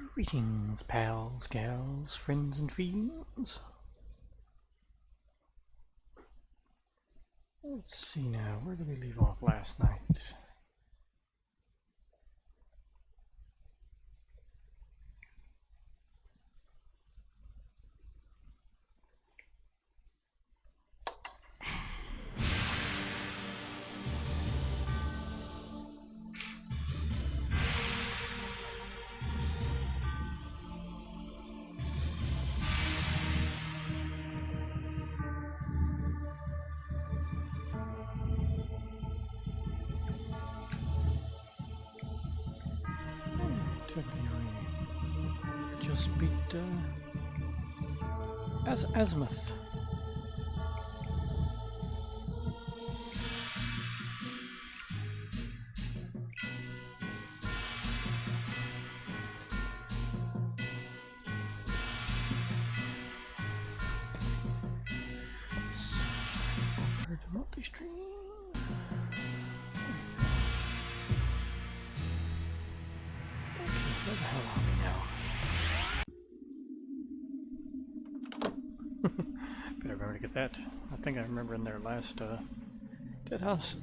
Greetings, pals, gals, friends and fiends. Let's see now, where did we leave off last night? Just beat Azimuth. Forward multi-stream. Okay, where the hell are we now? Gotta remember to get that. I think I remember in their last Dead House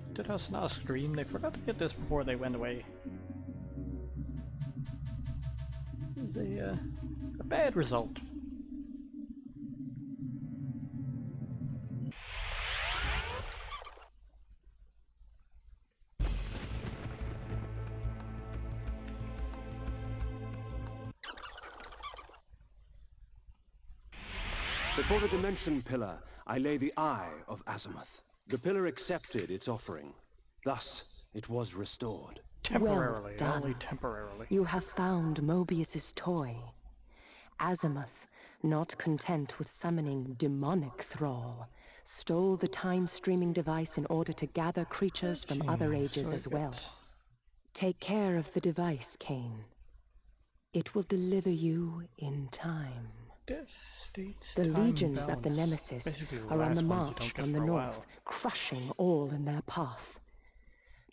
last stream, they forgot to get this before they went away. It was a bad result. Before the Dimension Pillar, I lay the Eye of Azimuth. The pillar accepted its offering. Thus, it was restored. Temporarily, Well done. only temporarily. You have found Mobius's toy. Azimuth, not content with summoning demonic thrall, stole the time-streaming device in order to gather creatures from other ages so as well. Take care of the device, Kain. It will deliver you in time. The legions of the Nemesis are on the march from the north, crushing all in their path.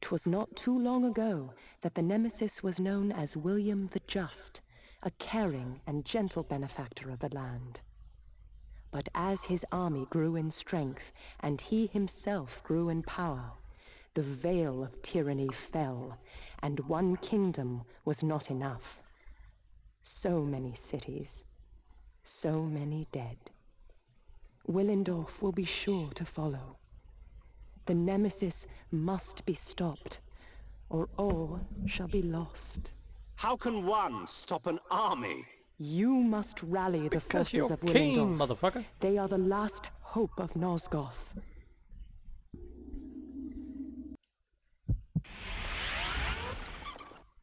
'Twas not too long ago that the Nemesis was known as William the Just, a caring and gentle benefactor of the land. But as his army grew in strength and he himself grew in power, the veil of tyranny fell, and one kingdom was not enough. So many cities, so many dead. Willendorf will be sure to follow. The Nemesis must be stopped, or all shall be lost. How can one stop an army? You must rally the Because forces you're of Kain, Willendorf. motherfucker. They are the last hope of Nosgoth.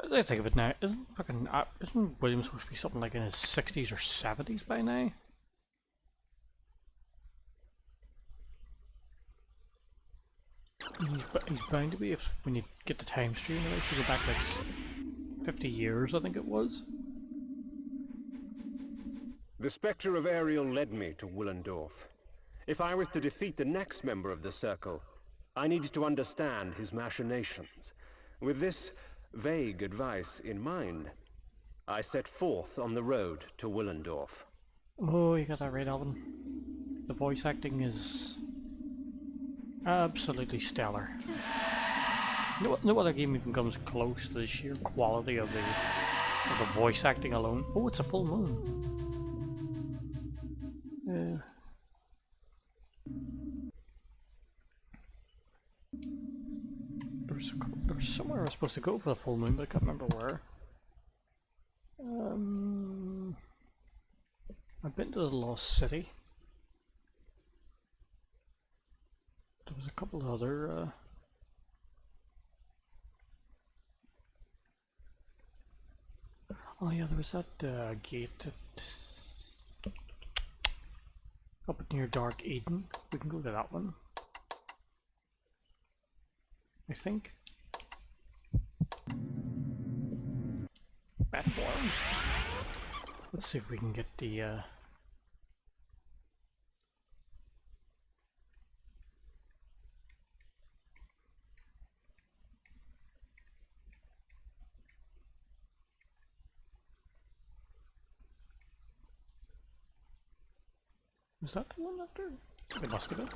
As I think of it now, isn't William supposed to be something like in his 60s or 70s by now? He's bound to be if when you get the time stream. They should go back like 50 years, I think it was. The Spectre of Ariel led me to Willendorf. If I was to defeat the next member of the Circle, I needed to understand his machinations. With this vague advice in mind, I set forth on the road to Willendorf. Oh, you got that right, Alvin. The voice acting is absolutely stellar. No other game even comes close to the sheer quality of the voice acting alone. Oh, it's a full moon. There was somewhere I was supposed to go for the full moon, but I can't remember where. I've been to the Lost City. There was a couple of other oh yeah, there was that gate up near Dark Eden. We can go to that one, I think. Platform. Let's see if we can get the Is that the one up there? It must have been.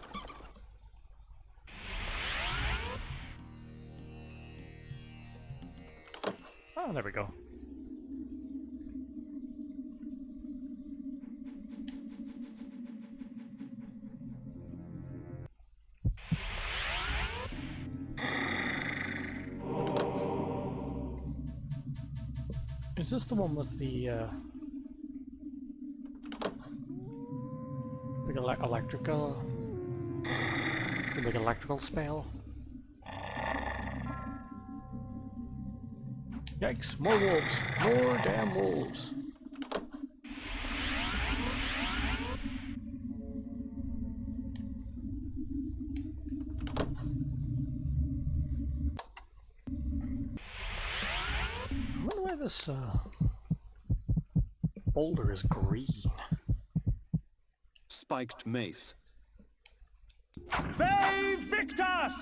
Oh, there we go. Is this the one with the big electrical spell? Yikes! More wolves! More damn wolves! I wonder why this boulder is green. Spiked mace. They Victus!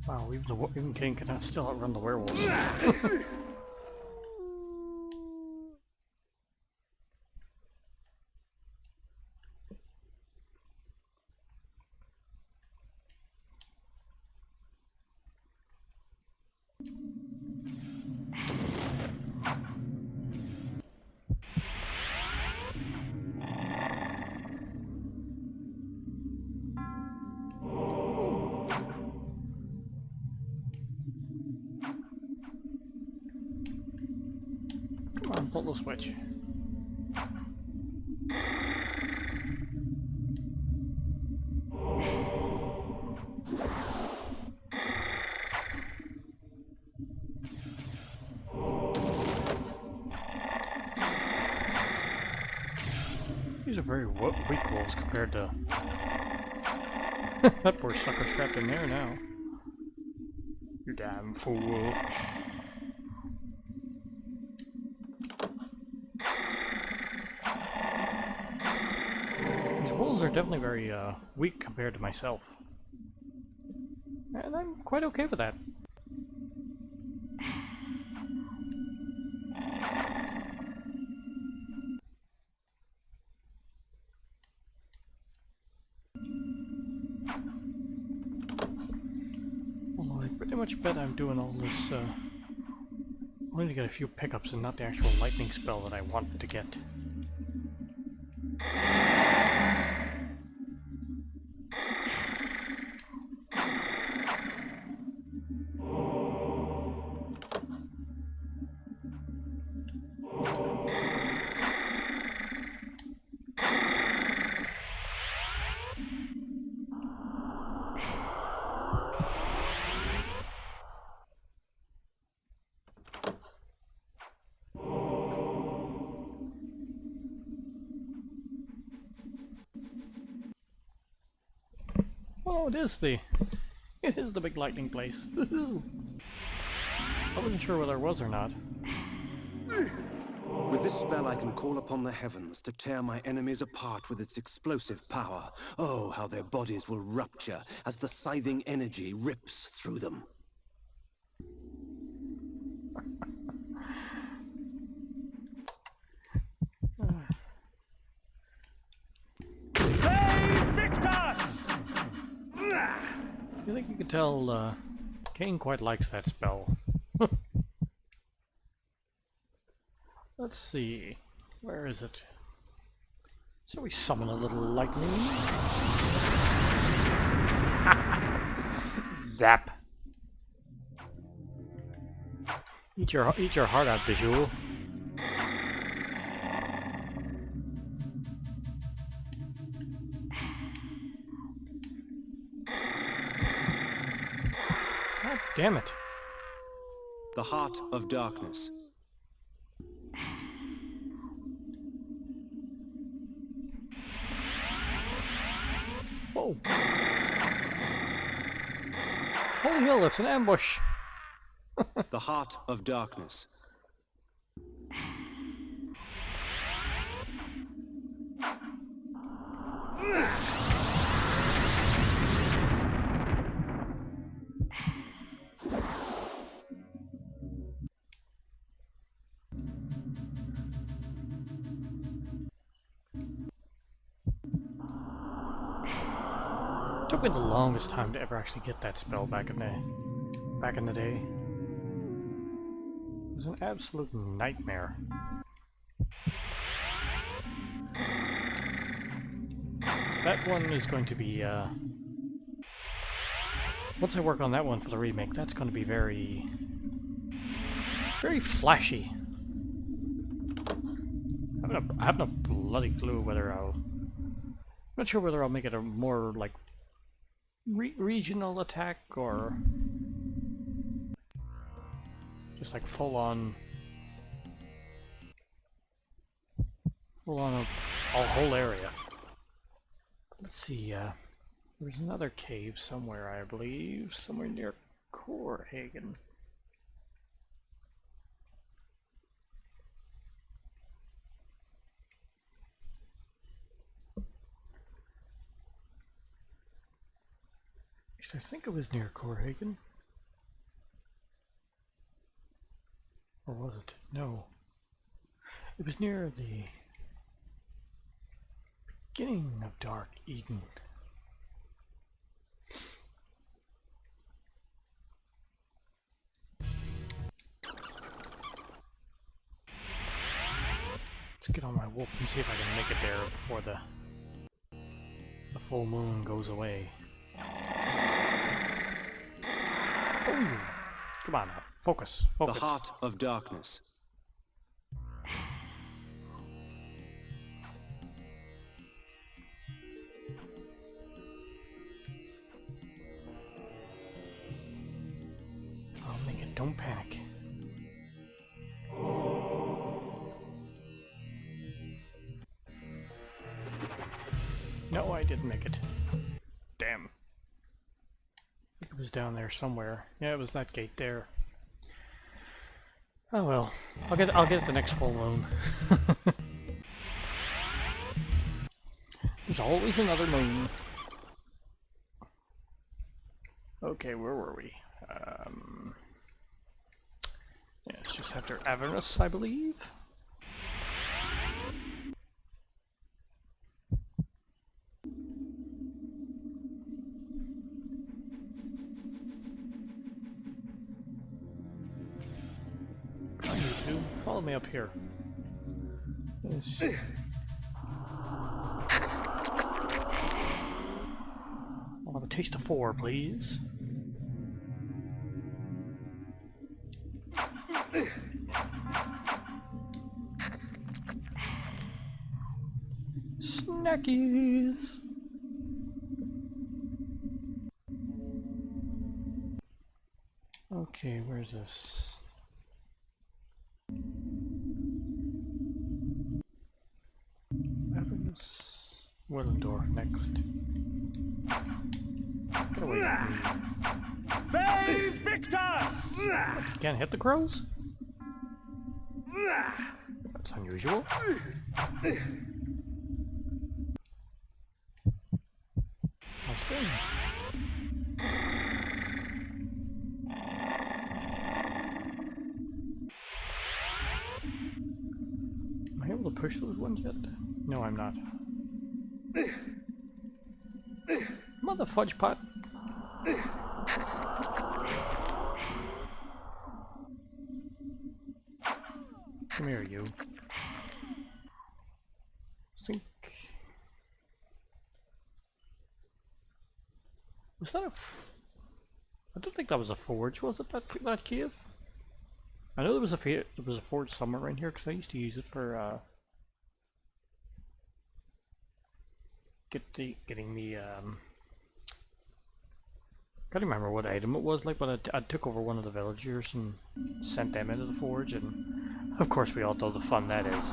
Wow, even Kain can still outrun the werewolves. Come on, pull the switch. These are very weak wolves compared to that poor sucker trapped in there now. You damn fool. These wolves are definitely very weak compared to myself. And I'm quite okay with that. Although I pretty much bet I'm doing all this only to get a few pickups and not the actual lightning spell that I wanted to get. Oh, it is the big lightning place. I wasn't sure whether it was or not. With this spell I can call upon the heavens to tear my enemies apart with its explosive power. Oh, how their bodies will rupture as the scything energy rips through them. I think you can tell Kain quite likes that spell. Let's see, where is it? Shall we summon a little lightning? Zap! Eat your heart out, Dejoul. God damn it! The Heart of Darkness. Whoa! Holy hell, it's an ambush! The Heart of Darkness. Took me the longest time to ever actually get that spell back in the day. It was an absolute nightmare. That one is going to be, once I work on that one for the remake, that's going to be very flashy. I haven't a bloody clue whether I'm not sure whether I'll make it a more, like, regional attack, or just like full on a whole area. Let's see, there's another cave somewhere, I believe, somewhere near Korhagen. I think it was near Korhagen. Or was it? No. It was near the beginning of Dark Eden. Let's get on my wolf and see if I can make it there before the full moon goes away. Oh, come on now. Focus. Focus. The heart of darkness. I'll make it. Don't panic. No, I didn't make it. Damn. It was down there somewhere. Yeah, it was that gate there. Oh well. I'll get it the next full moon. There's always another moon. Okay, where were we? Yeah, it's just after Avernus, I believe. Follow me up here. Yes. I'll have a taste of 4, please. Snackies! Okay, where's this? Willendorf next. Get away from me. Victor! You can't hit the crows? That's unusual. How strange. Am I able to push those ones yet? No, I'm not. Mother fudge pot. Come here, you. Think. Was that a? I don't think that was a forge. Was it that cave? I know there was a forge somewhere around here because I used to use it for getting the can't remember what item it was, like, but I took over one of the villagers and sent them into the forge, and of course we all know the fun that is.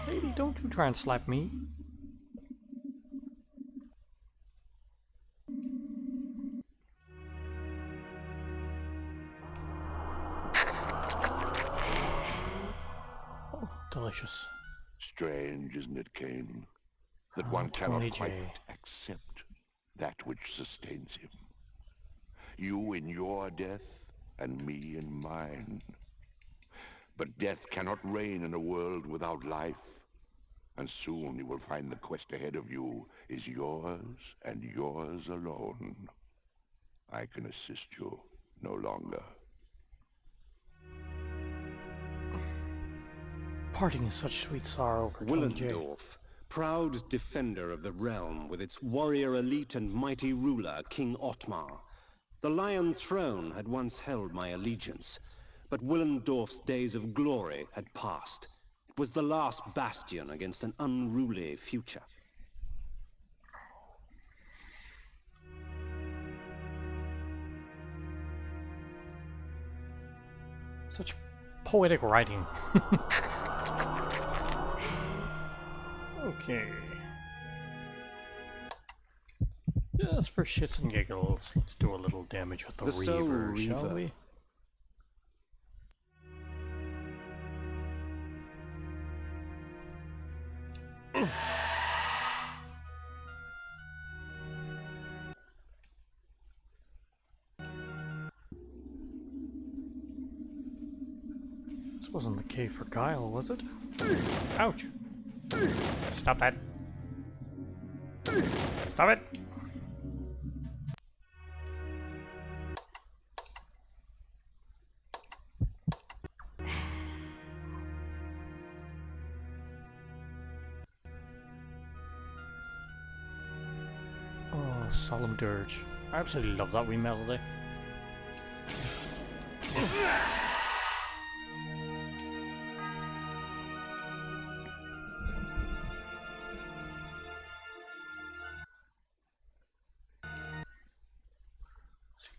Lady, don't you try and slap me. Delicious. Strange, isn't it, Kain? That one cannot quite accept that which sustains him. you in your death and me in mine. But death cannot reign in a world without life. And soon you will find the quest ahead of you is yours and yours alone. I can assist you no longer. Parting is such sweet sorrow for Tony J. Willendorf, proud defender of the realm with its warrior elite and mighty ruler, King Otmar. The Lion Throne had once held my allegiance, but Willendorf's days of glory had passed. It was the last bastion against an unruly future. Such poetic writing. Okay. Just for shits and giggles, let's do a little damage with the Reaver, shall we? This wasn't the cave for Guile, was it? Ouch! Stop that! Stop it! Oh, Solemn Dirge. I absolutely love that wee melody.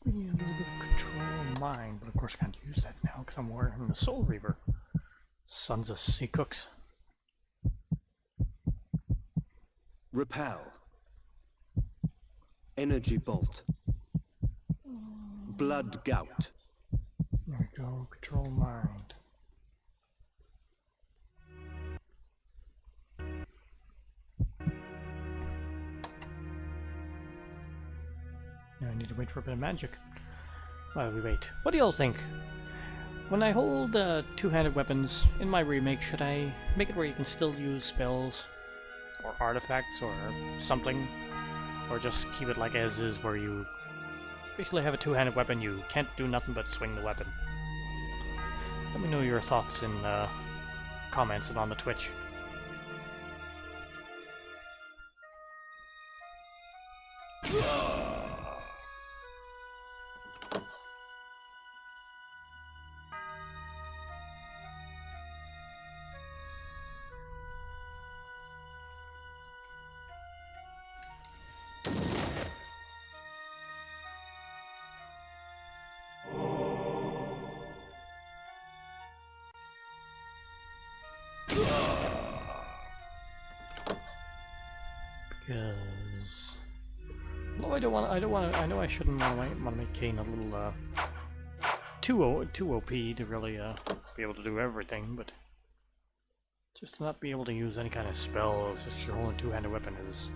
We need a little bit of control of mine, but of course I can't use that now because I'm wearing the Soul Reaver. Sons of sea cooks. Repel. Energy bolt. Blood gout. There we go, control mind. Now I need to wait for a bit of magic. While we wait. What do y'all think? When I hold two-handed weapons in my remake, should I make it where you can still use spells or artifacts or something? Or just keep it like as is where you basically have a two-handed weapon, you can't do nothing but swing the weapon? Let me know your thoughts in comments and on the Twitch. Because I know I shouldn't want to make Kain a little too OP to really be able to do everything, but just to not be able to use any kind of spells, just your holding two-handed weapon is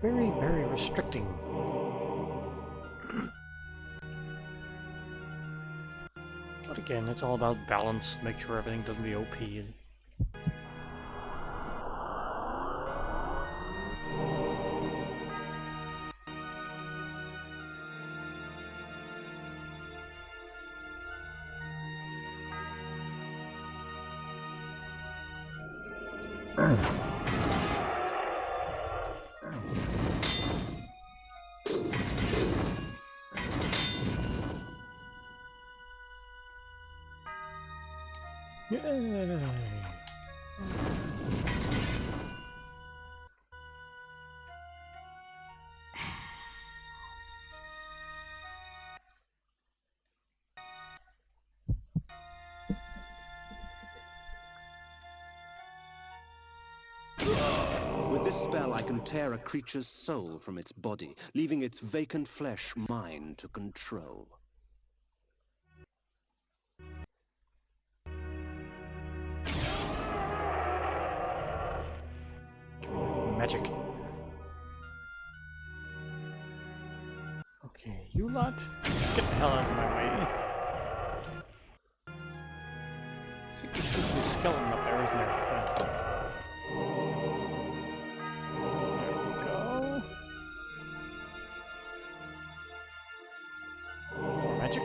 very, very restricting. But again, it's all about balance, make sure everything doesn't be OP. Yay! With this spell, I can tear a creature's soul from its body, leaving its vacant flesh mine to control. Magic. Okay, you lot, get the hell out of my way. I think there's supposed to be a skeleton up there, isn't there? There we go. More magic.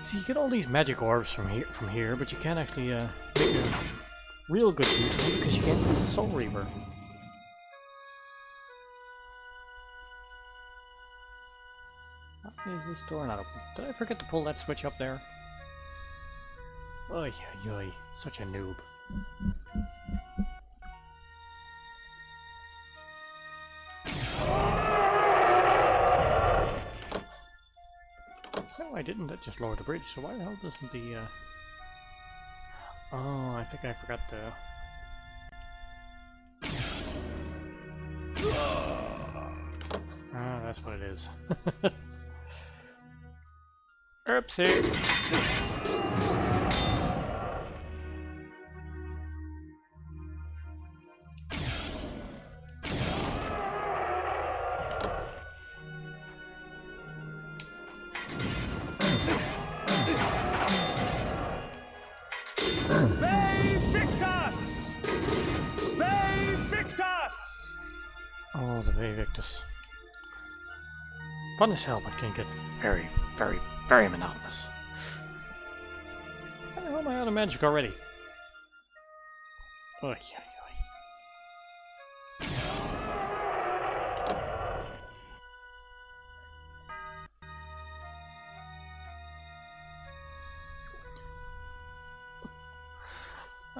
See, you get all these magic orbs from here, but you can't actually make a real good use of them because you can't use the Soul Reaver. Why is this door not open? Did I forget to pull that switch up there? Oy, oy, oy. Such a noob. No, I didn't. That just lowered the bridge. So why the hell doesn't the... Oh, I think I forgot to... Ah, that's what it is. Oopsie! Oh, the Victus. Fun as hell, but can get very, very, very monotonous. How the hell am I out of magic already? Oy, oy, oy.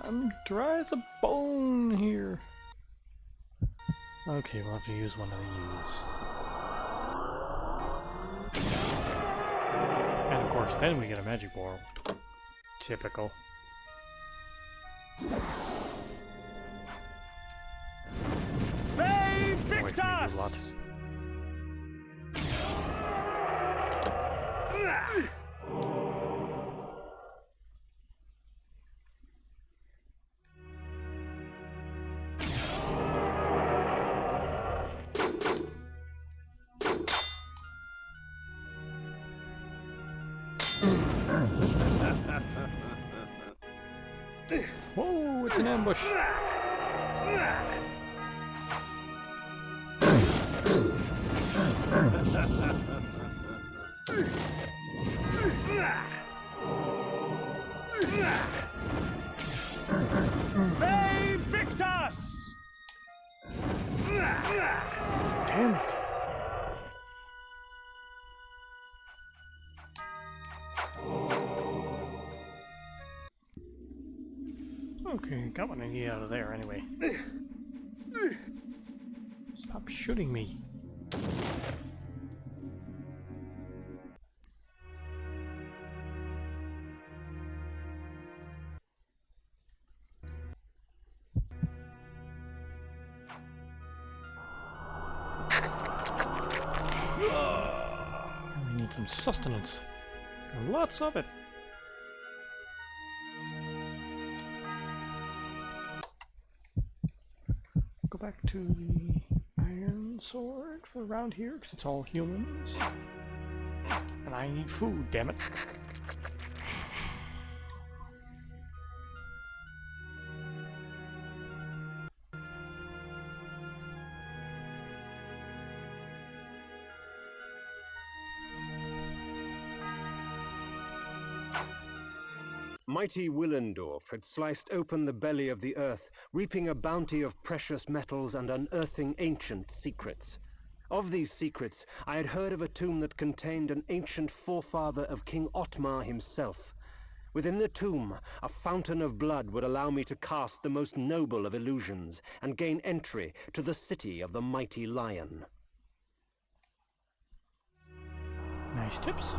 I'm dry as a bone here. Okay, we'll have to use one of these. And of course, then we get a magic ball. Typical. Wait for me, you lot. Whoa, it's an ambush! Damn it! Okay, got what I need out of there anyway. Stop shooting me. We need some sustenance. And lots of it. Go back to the iron sword for around here, because it's all humans. And I need food, damn it. Mighty Willendorf had sliced open the belly of the earth, reaping a bounty of precious metals and unearthing ancient secrets. Of these secrets, I had heard of a tomb that contained an ancient forefather of King Otmar himself. Within the tomb, a fountain of blood would allow me to cast the most noble of illusions and gain entry to the city of the mighty lion. Nice tips.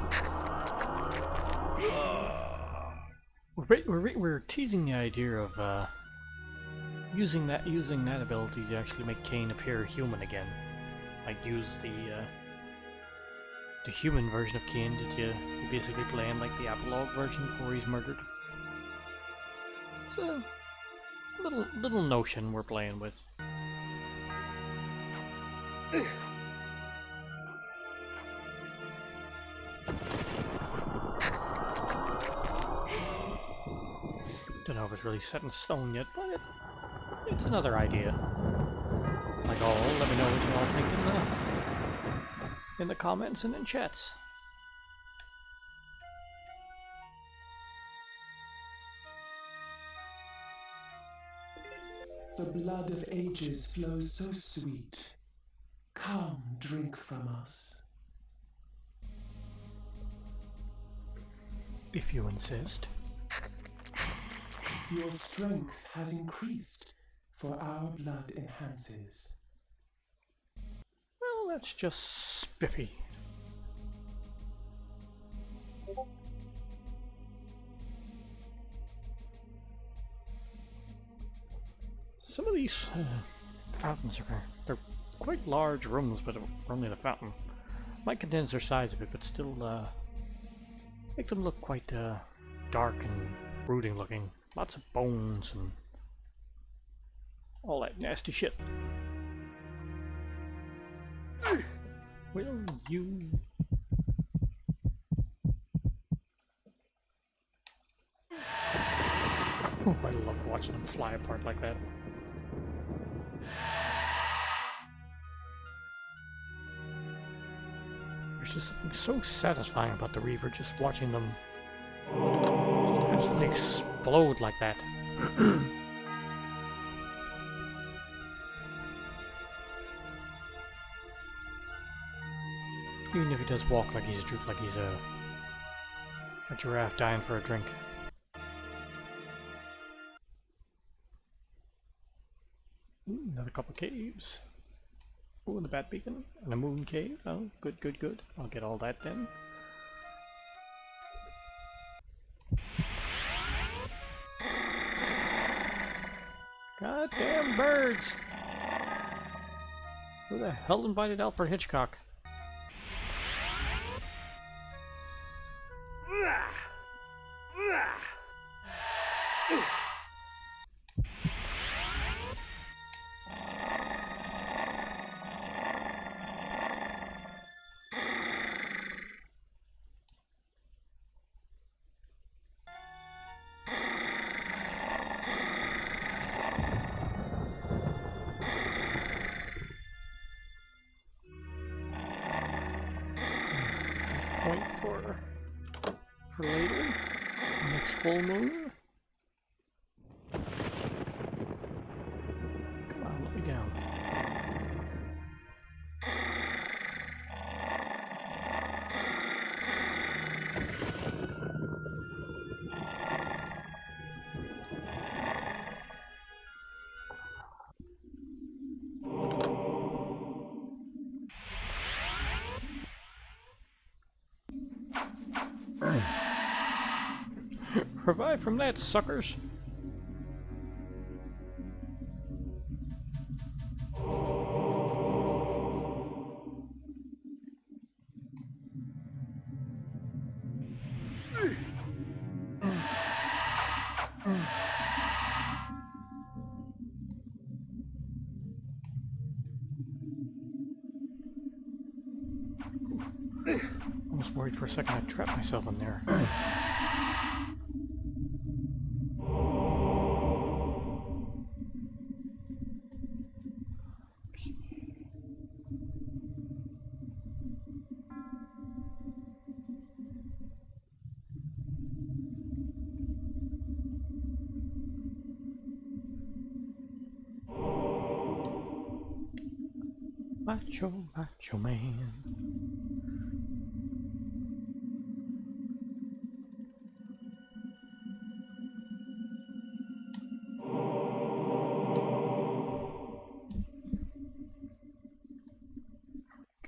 We're teasing the idea of using that ability to actually make Kain appear human again. Like use the human version of Kain that you basically playing like the epilogue version before he's murdered. It's a little notion we're playing with. know if it's really set in stone yet, but it's another idea. Like all, let me know what you all think in the comments and in chats. The blood of ages flows so sweet. Come, drink from us. If you insist. Your strength has increased, for our blood enhances. Well, that's just spiffy. Some of these fountains they're quite large rooms, but only the fountain might condense their size a bit, but still make them look quite dark and brooding looking. Lots of bones and all that nasty shit. Will you... Oh, I love watching them fly apart like that. There's just something so satisfying about the Reaver, just watching them just absolutely explode like that. Even if he does walk like he's a giraffe dying for a drink. Ooh, another couple caves. Ooh, and the bat beacon and a moon cave. Oh, good, good, good. I'll get all that then. Goddamn birds! Who the hell invited Alfred Hitchcock? Point for later. Next full moon. Come on, let me down. Revive from that, suckers! Almost worried for a second I trapped myself in there. Macho, macho man.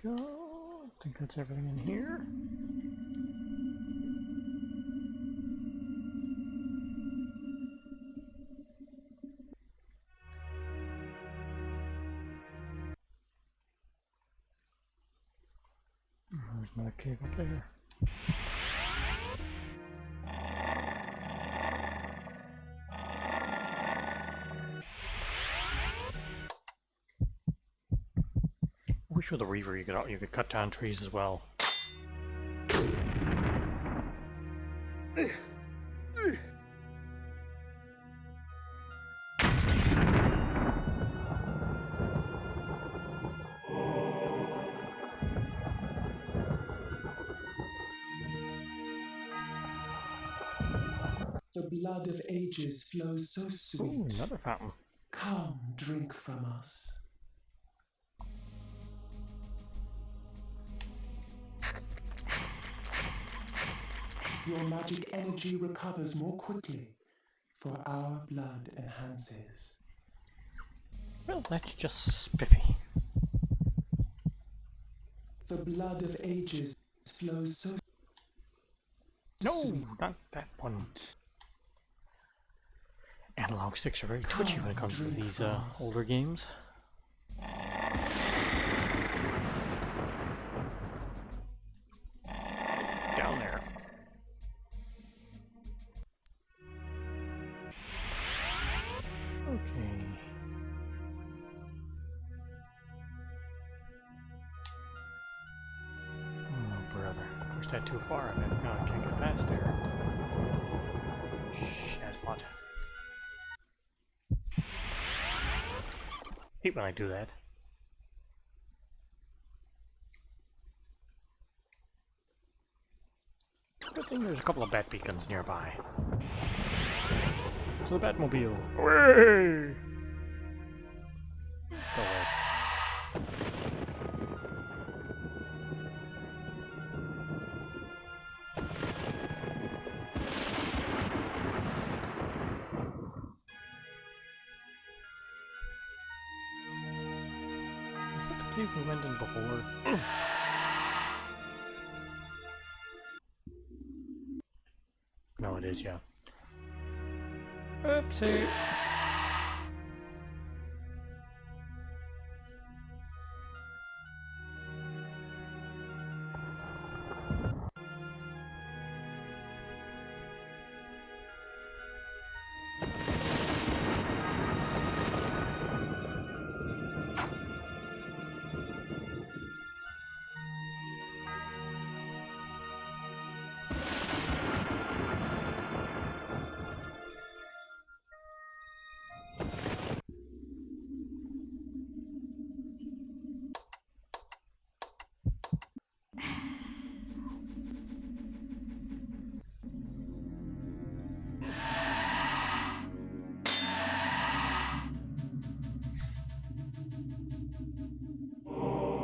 Go. I think that's everything in here. There's another cave up there. I wish with the Reaver you could cut down trees as well. blood of ages flows so sweet. Ooh, another fountain. Come, drink from us. Your magic energy recovers more quickly, for our blood enhances. Well, that's just spiffy. The blood of ages flows so No, sweet. not that one. Analog sticks are very twitchy when it comes to these older games. Down there. Okay. Oh, brother. Pushed that too far. I bet no, I can't get past there. Shazbot. Hate when I do that. Good thing there's a couple of bat beacons nearby. To the Batmobile. Away! Go away. Is that the cave we went in before? No, it is, yeah. Oopsie.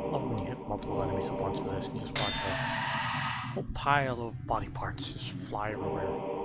Love when you hit multiple enemies at once with this and you just watch a whole pile of body parts just fly everywhere.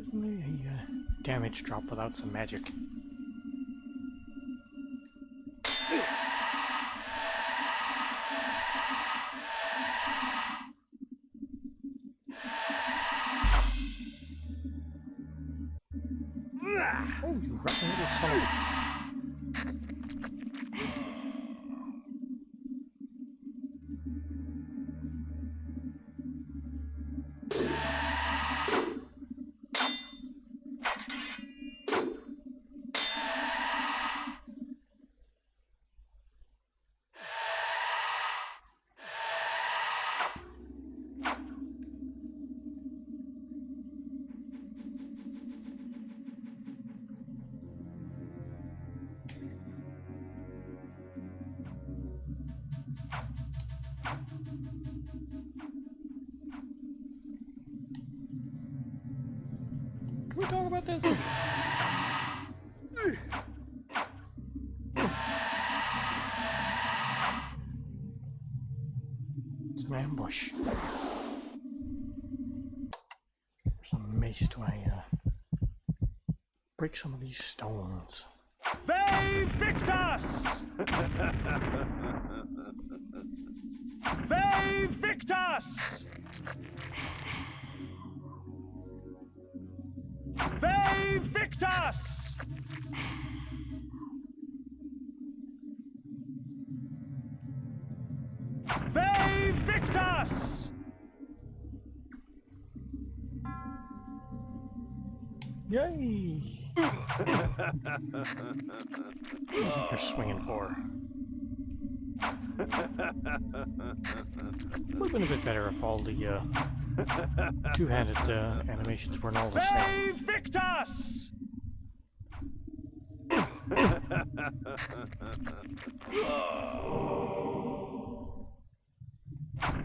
A damage drop without some magic. Oh, you rotten little son of a... Can we talk about this? It's an ambush. There's a mace. Do I break some of these stones? They victus! Ve Victus! Ve Victus! Ve Victus! Yay! You're swinging for. Would have been a bit better if all the two-handed animations weren't all the same. Ve Victus!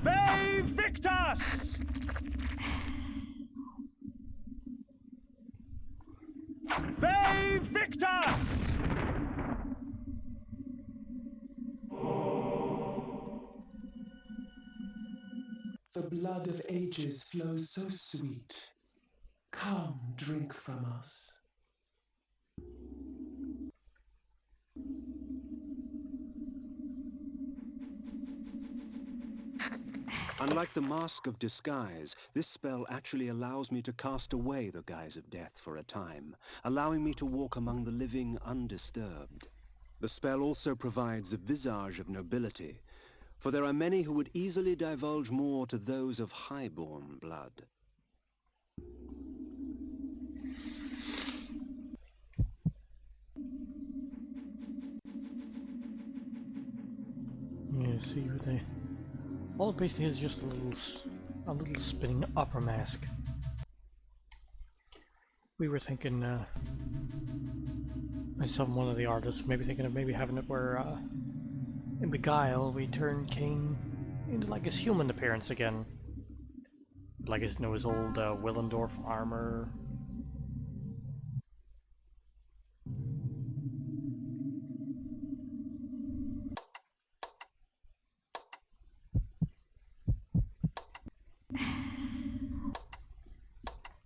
Ve Victus! Ve Victus! The blood of ages flows so sweet. Come, drink from us. Unlike the Mask of Disguise, this spell actually allows me to cast away the guise of death for a time, allowing me to walk among the living undisturbed. The spell also provides a visage of nobility, for there are many who would easily divulge more to those of highborn blood. Yeah, see what they... All it basically is just a little spinning upper mask. We were thinking, myself and one of the artists, maybe thinking of maybe having it where, in Beguile, we turn Kain into like his human appearance again. Like his, his old Willendorf armor.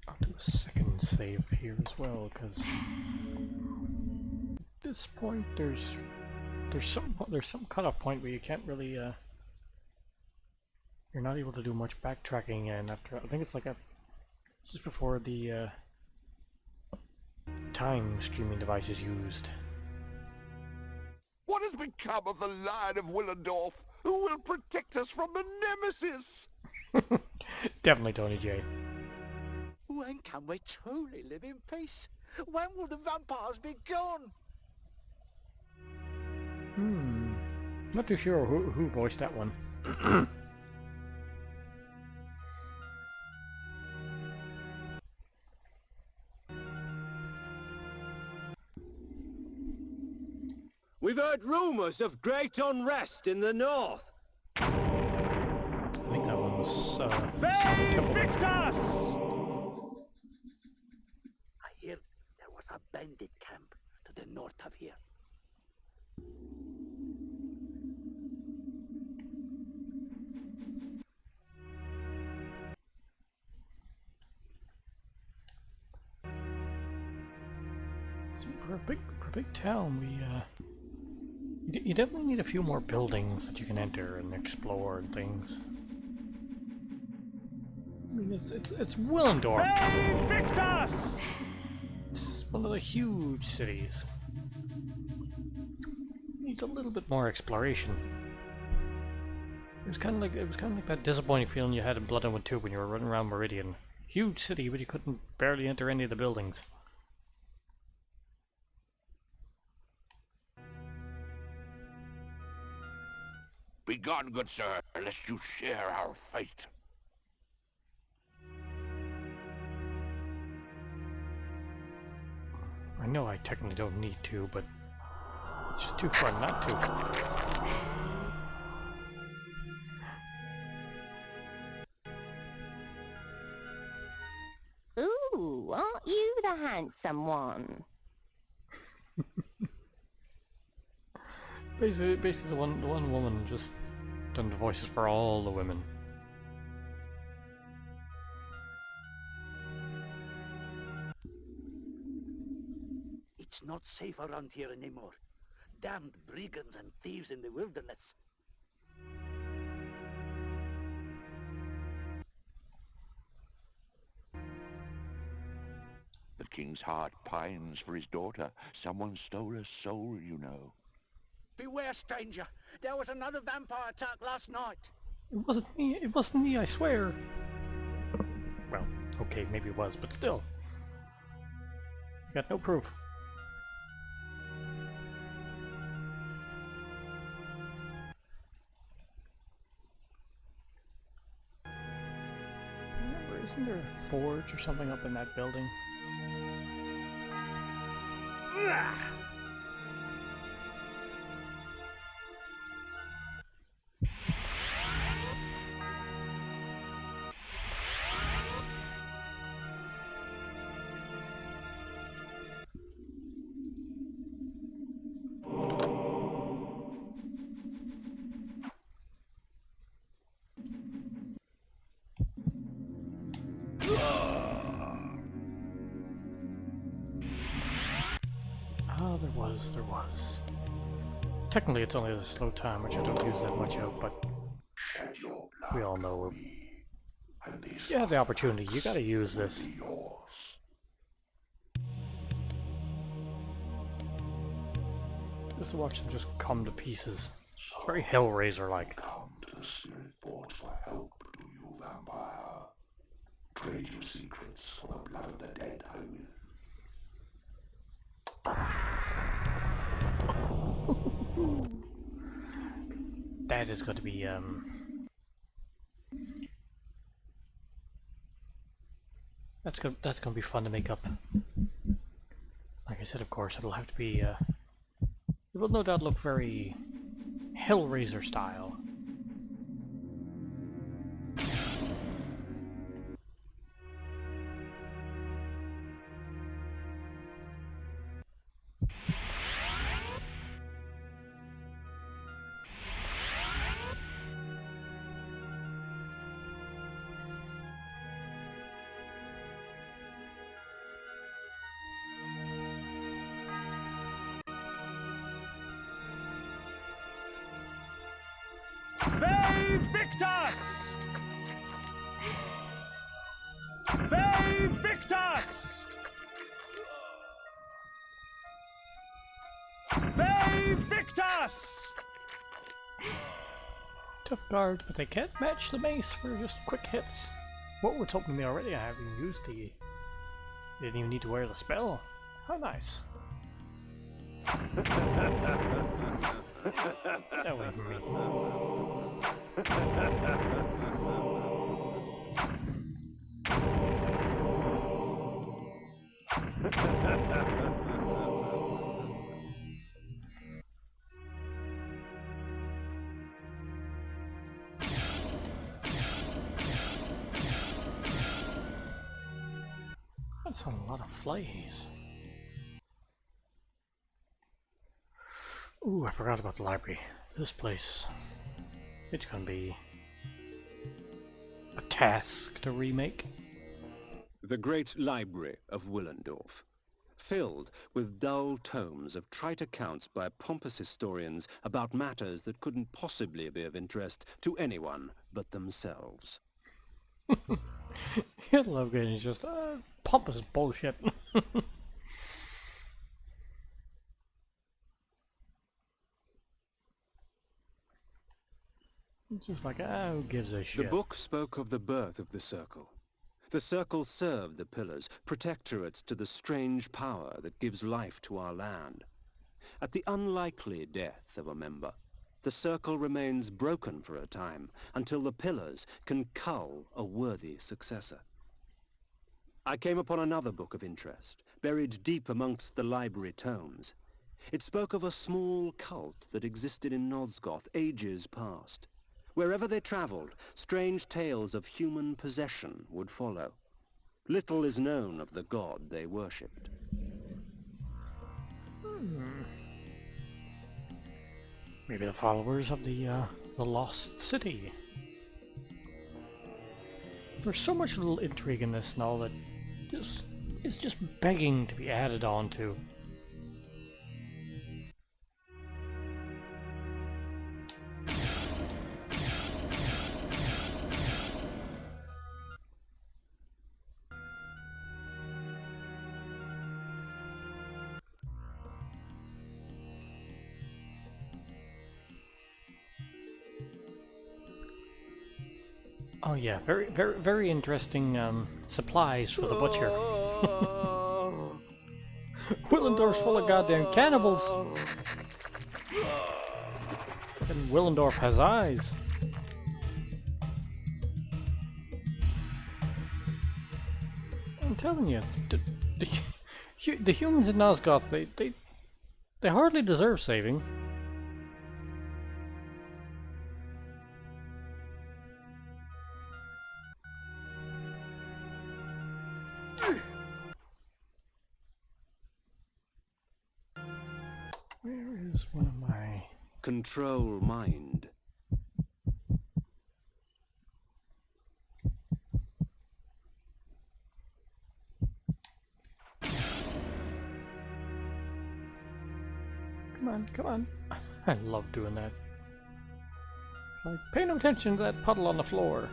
I'll do a second save here as well, because at this point there's some cutoff point where you can't really you're not able to do much backtracking, and after I think it's like just before the time streaming device is used. What has become of the Lion of Willendorf? Who will protect us from the nemesis? Definitely Tony J. When can we truly live in peace? When will the vampires be gone? Not too sure who voiced that one. We've heard rumors of great unrest in the north. I think that one was Ve Victus! I hear there was a bandit camp to the north of here. So for a big town, you definitely need a few more buildings that you can enter and explore and things. I mean, it's Willendorf. Ve Victus! It's one of the huge cities. Needs a little bit more exploration. It was kind of like that disappointing feeling you had in Blood and Wood 2 when you were running around Meridian. Huge city, but you couldn't barely enter any of the buildings. Begone, good sir, lest you share our fate. I know I technically don't need to, but it's just too fun not to. Ooh, aren't you the handsome one? Basically the one woman just done the voices for all the women. It's not safe around here anymore. Damned brigands and thieves in the wilderness. king's heart pines for his daughter. Someone stole her soul, you know. Beware, stranger. There was another vampire attack last night. It wasn't me. It wasn't me, I swear. Well, okay, maybe it was, but still. Got no proof. Remember, isn't there a forge or something up in that building? Ah, there was. Technically, it's only the slow time, which I don't use that much of, but we all know you have the opportunity. You gotta use this. Just to watch them just come to pieces. Very Hellraiser-like. Come to the spirit board for help, do you, vampire? Trade your secrets for the blood of the dead, I will. That is going to be, that's gonna be fun to make up. Like I said, of course, it'll have to be, it will no doubt look very Hellraiser style. Victor! Save Victor! Save Victor! Tough guard, but they can't match the mace for just quick hits. What was helping me already? I haven't even used the... Didn't even need to wear the spell. How nice. Get away from me. That's a lot of flies. Ooh, I forgot about the library. This place, it's gonna be a task to remake. The great library of Willendorf, filled with dull tomes of trite accounts by pompous historians about matters that couldn't possibly be of interest to anyone but themselves. I love getting just pompous bullshit. It's just like, who gives a shit? The book spoke of the birth of the Circle. The Circle served the Pillars, protectorates to the strange power that gives life to our land. At the unlikely death of a member, the Circle remains broken for a time until the Pillars can cull a worthy successor. I came upon another book of interest, buried deep amongst the library tomes. It spoke of a small cult that existed in Nosgoth ages past. Wherever they traveled, strange tales of human possession would follow. Little is known of the god they worshipped. Maybe the followers of the Lost City. There's so much little intrigue in this and all that is just begging to be added on to. Oh yeah, very interesting supplies for the butcher. Willendorf's full of goddamn cannibals. Fucking Willendorf has eyes. I'm telling you, the humans in Nosgoth, they hardly deserve saving. Where is one of my... Control mind. Come on, come on. I love doing that. Like, pay no attention to that puddle on the floor.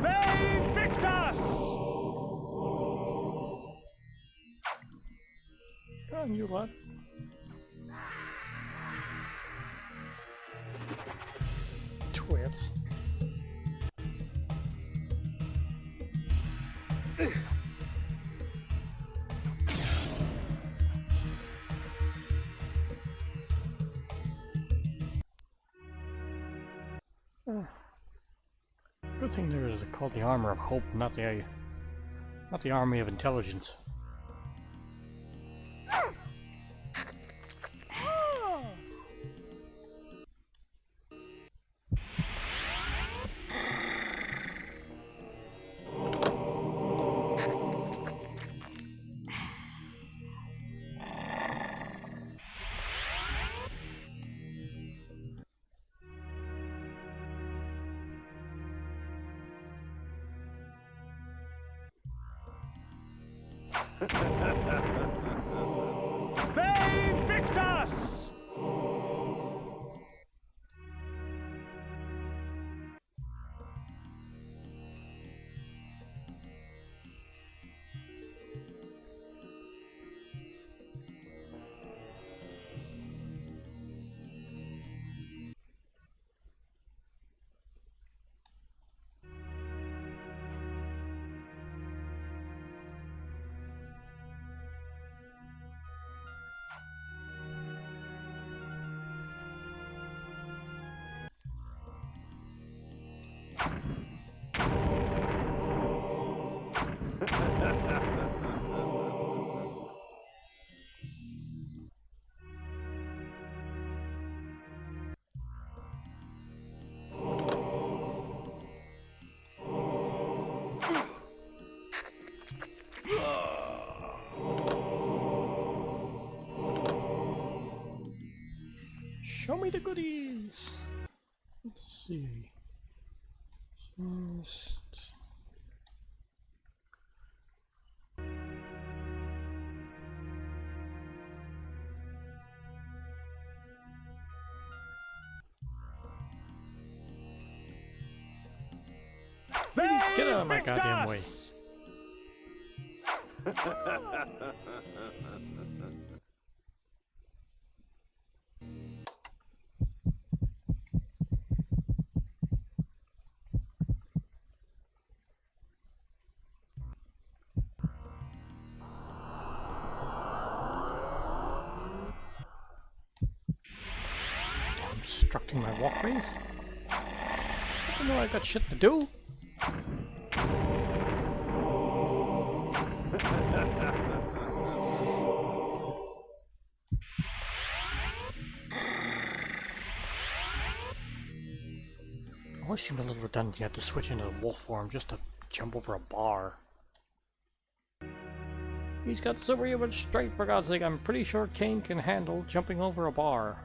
They fixed us! Come on, you lot. Twits. Good thing there is called the Armor of Hope, not the Army of Intelligence. They fixed us! Show me the goodies! Let's see. Just... Get out of my goddamn way. Obstructing my walkways? I don't know, I got shit to do. always seemed a little redundant. You had to switch into the wolf form just to jump over a bar. He's got superhuman strength, for God's sake. I'm pretty sure Kain can handle jumping over a bar.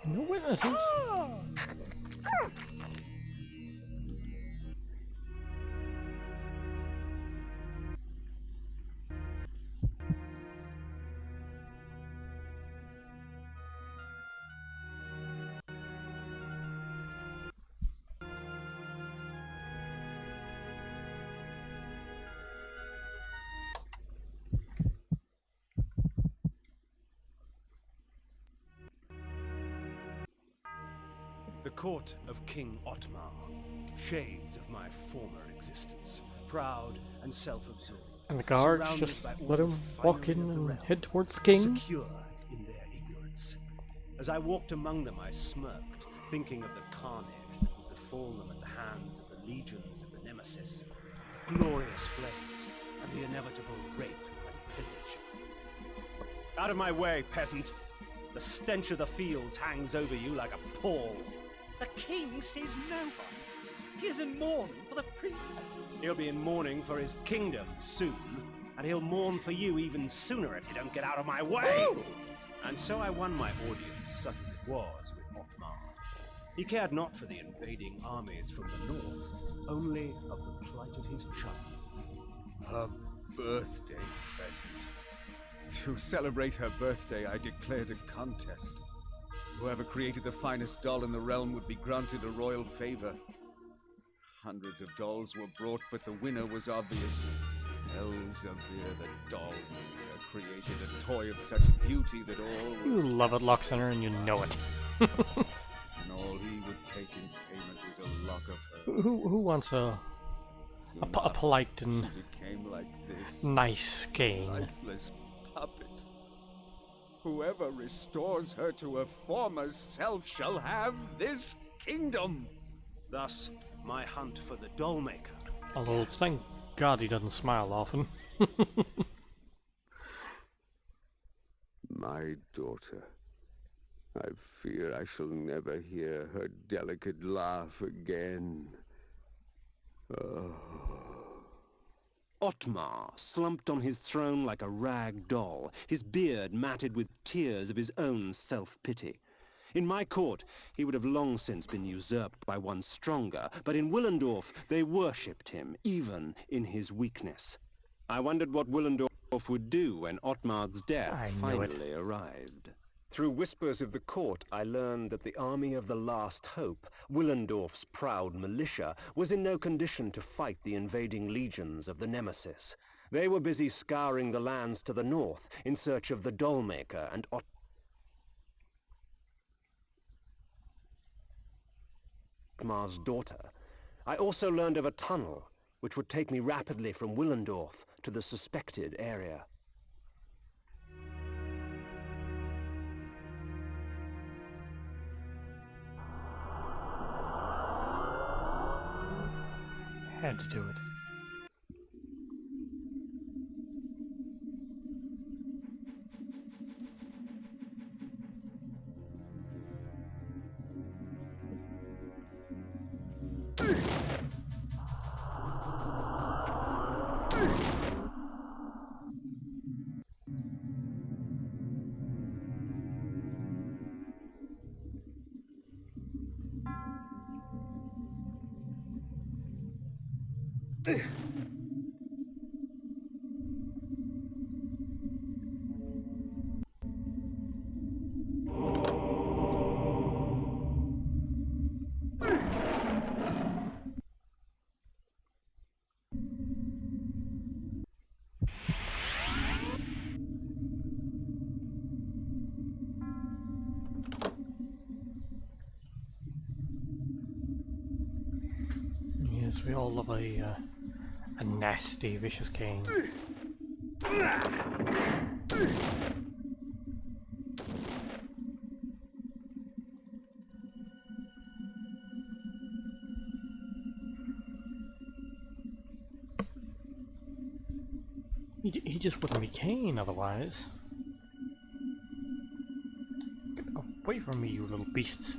No witnesses. The court of King Otmar, shades of my former existence, proud and self-absorbed. And the guards just let him walk in and head towards the king? Secure in their ignorance. As I walked among them, I smirked, thinking of the carnage that would befall them at the hands of the legions of the Nemesis, glorious flames, and the inevitable rape and pillage. Out of my way, peasant! The stench of the fields hangs over you like a pall. The king says no one. He is in mourning for the princess. He'll be in mourning for his kingdom soon, and he'll mourn for you even sooner if you don't get out of my way! Ooh. And so I won my audience, such as it was, with Otmar. He cared not for the invading armies from the north, only of the plight of his child. Her birthday present. To celebrate her birthday, I declared a contest. Whoever created the finest doll in the realm would be granted a royal favor. Hundreds of dolls were brought, but the winner was obvious. Elzevir the doll maker created a toy of such beauty that all... You love it, Lock Center, and you know it. And all he would take in payment was a lock of her. Who wants a polite and became like this, nice Kain? Lifeless puppet. Whoever restores her to her former self shall have this kingdom. Thus, my hunt for the doll maker. Although, thank God he doesn't smile often. My daughter. I fear I shall never hear her delicate laugh again. Oh. Otmar slumped on his throne like a rag doll, his beard matted with tears of his own self-pity. In my court, he would have long since been usurped by one stronger, but in Willendorf they worshipped him, even in his weakness. I wondered what Willendorf would do when Otmar's death finally arrived. Through whispers of the court, I learned that the army of the Last Hope, Willendorf's proud militia, was in no condition to fight the invading legions of the Nemesis. They were busy scouring the lands to the north in search of the Dollmaker and Otmar's daughter. I also learned of a tunnel, which would take me rapidly from Willendorf to the suspected area. Had to do it. Yes, we all love a nasty, vicious Kain. He just wouldn't be Kain otherwise. Get away from me, you little beasts.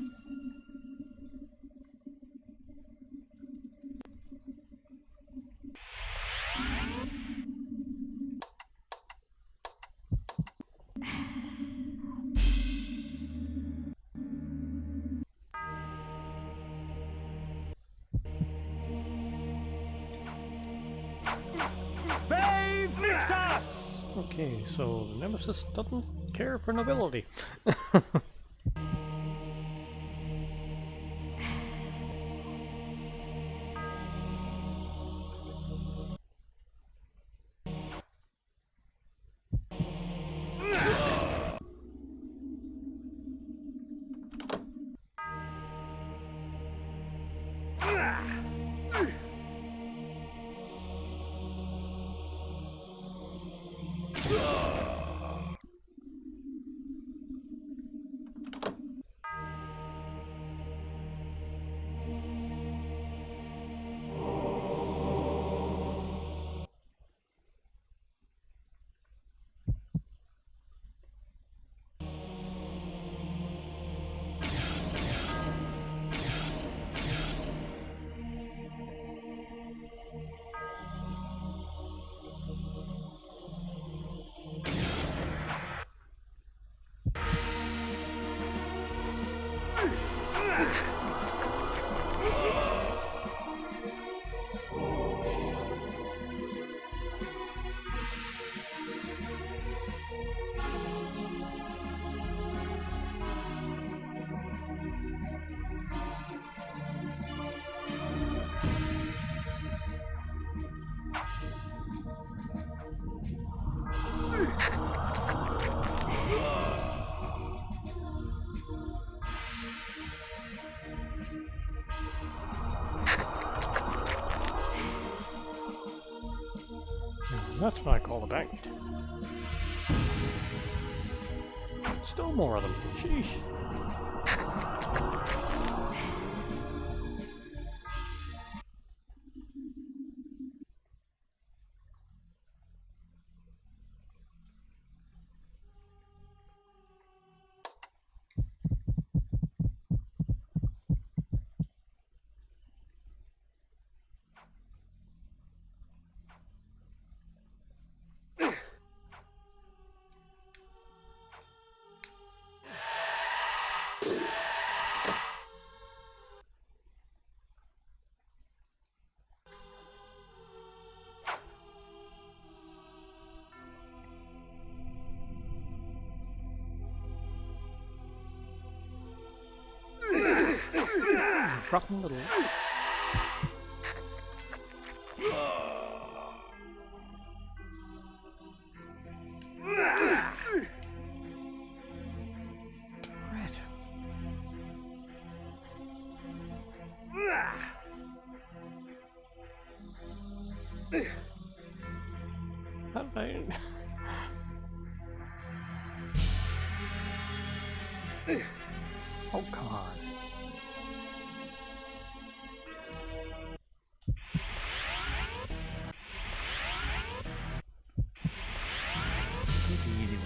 Okay, so the Nemesis doesn't care for nobility. That's what I call a bait. Still more of them. Sheesh. Dropping little. Rat. How did I... Oh, come on. The easy way.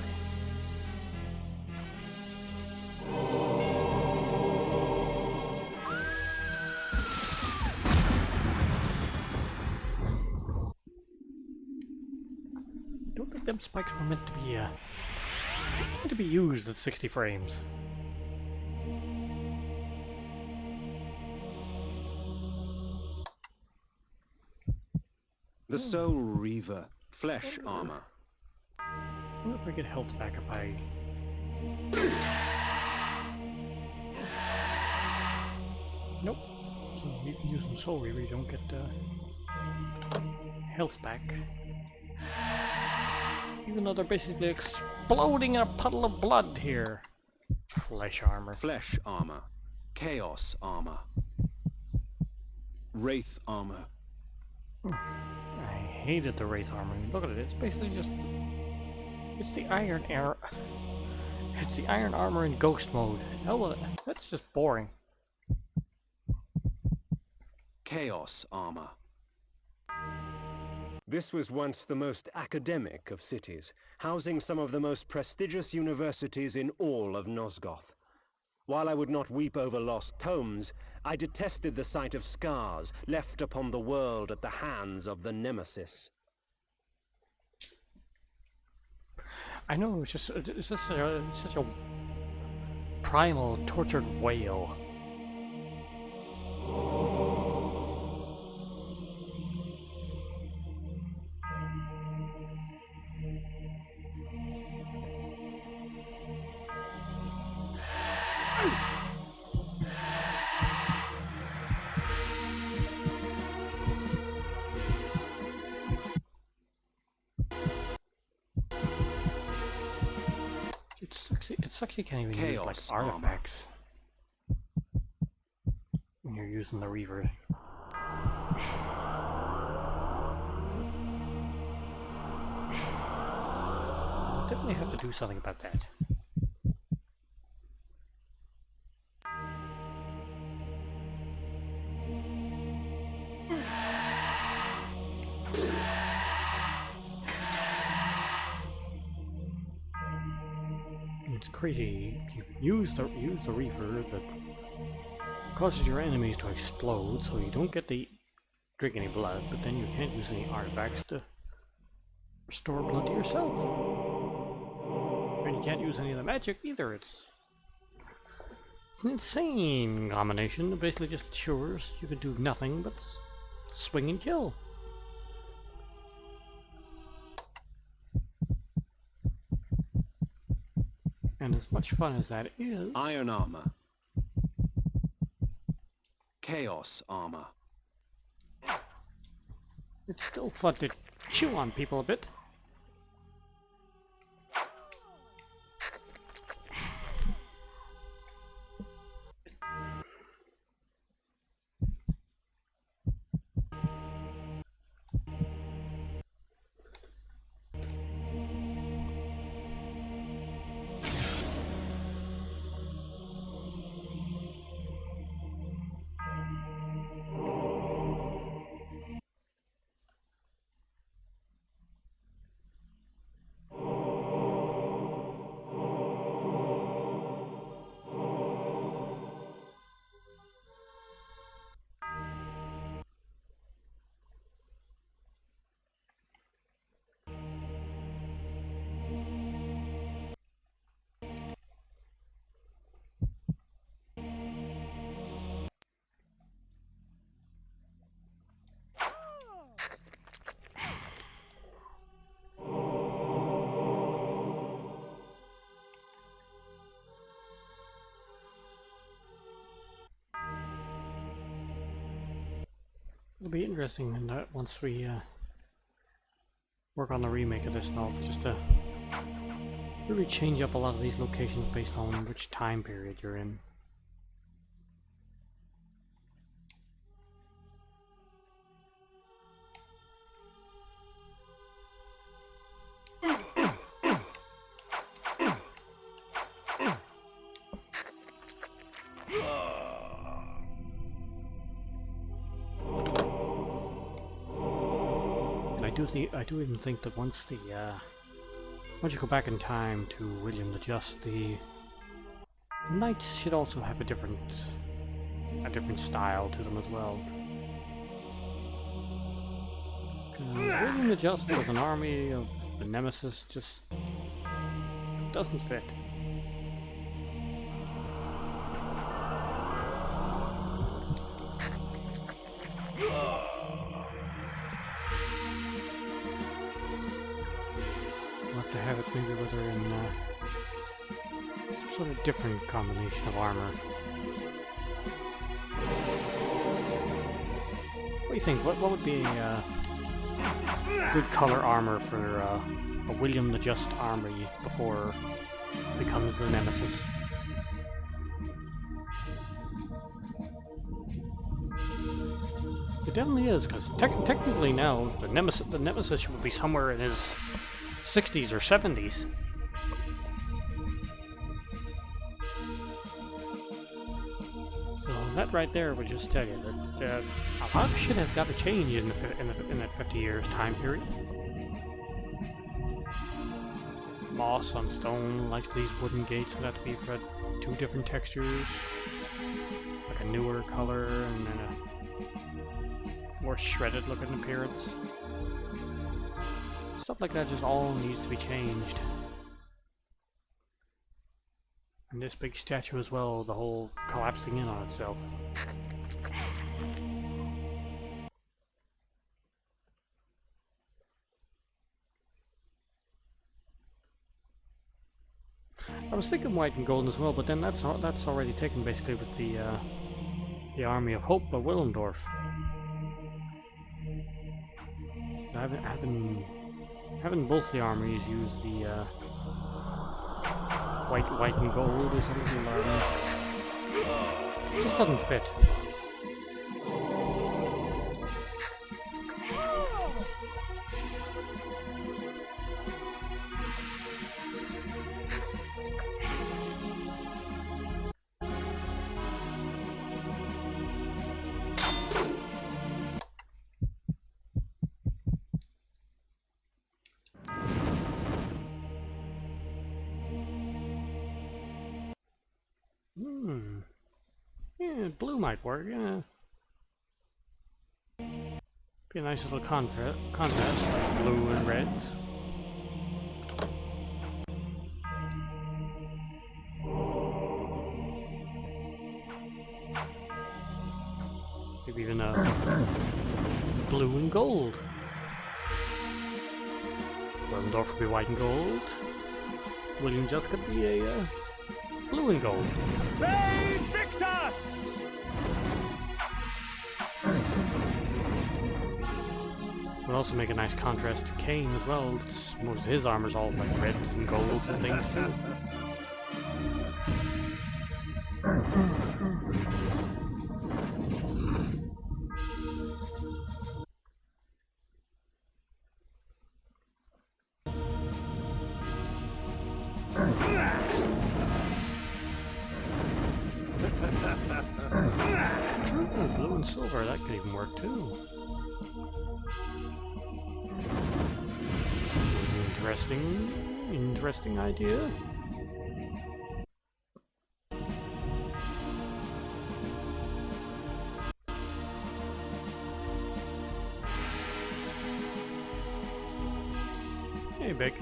I don't think them spikes were meant to be used at 60 frames. The Soul Reaver, flesh armor. I wonder if I get health back if I... Nope. So even using Soul Reaver, you don't get health back. Even though they're basically exploding in a puddle of blood here. Flesh armor. Flesh armor. Chaos armor. Wraith armor. I hated the Wraith armor. Look at it, it's basically just... It's the iron armor. It's the iron armor in ghost mode. Hell, that's just boring. Chaos armor. This was once the most academic of cities, housing some of the most prestigious universities in all of Nosgoth. While I would not weep over lost tomes, I detested the sight of scars left upon the world at the hands of the Nemesis. I know, it's just such a primal, tortured wail. It sucks you can't even use like artifacts when you're using the Reaver. Definitely have to do something about that. It's crazy. You use the Reaver that causes your enemies to explode, so you don't get to drink any blood, but then you can't use any artifacts to restore blood to yourself. And you can't use any of the magic either. It's an insane combination. It basically just ensures you can do nothing but swing and kill. And as much fun as that is... Iron armor. Chaos armor. It's still fun to chew on people a bit. It'll be interesting in that once we work on the remake of this novel, just to really change up a lot of these locations based on which time period you're in. I do even think that once you go back in time to William the Just, the knights should also have a different style to them as well. William the Just with an army of the Nemesis just doesn't fit. To have it maybe where they're in some sort of different combination of armor. What do you think? What would be a good color armor for a William the Just army before it becomes the Nemesis? It definitely is, because technically now the Nemesis would be somewhere in his 60s or 70s. So that right there would just tell you that a lot of shit has got to change in that 50 years time period. Moss on stone, likes these wooden gates would have to be for 2 different textures, like a newer color and then a more shredded looking appearance. Stuff like that just all needs to be changed. And this big statue as well, the whole collapsing in on itself. I was thinking white and golden as well, but then that's already taken basically with the Army of Hope by Willendorf. Having both the armies use the white and gold is a little it just doesn't fit. Yeah, blue might work, yeah. Be a nice little contrast, like blue and red. Maybe even blue and gold. Willendorf would be white and gold. William just could be a blue and gold. Brave Victor! Would also make a nice contrast to Kain as well. Most of his armor's all like reds and golds and things too. True, blue and silver, that could even work too. Interesting idea. Hey, Big.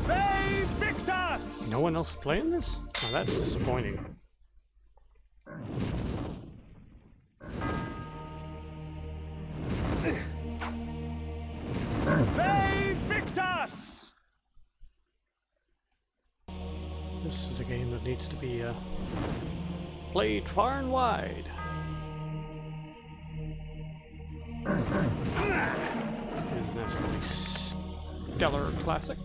Brave Victor! No one else is playing this? Oh, that's disappointing. Brave Victor! This is a game that needs to be played far and wide. It is an absolutely stellar classic.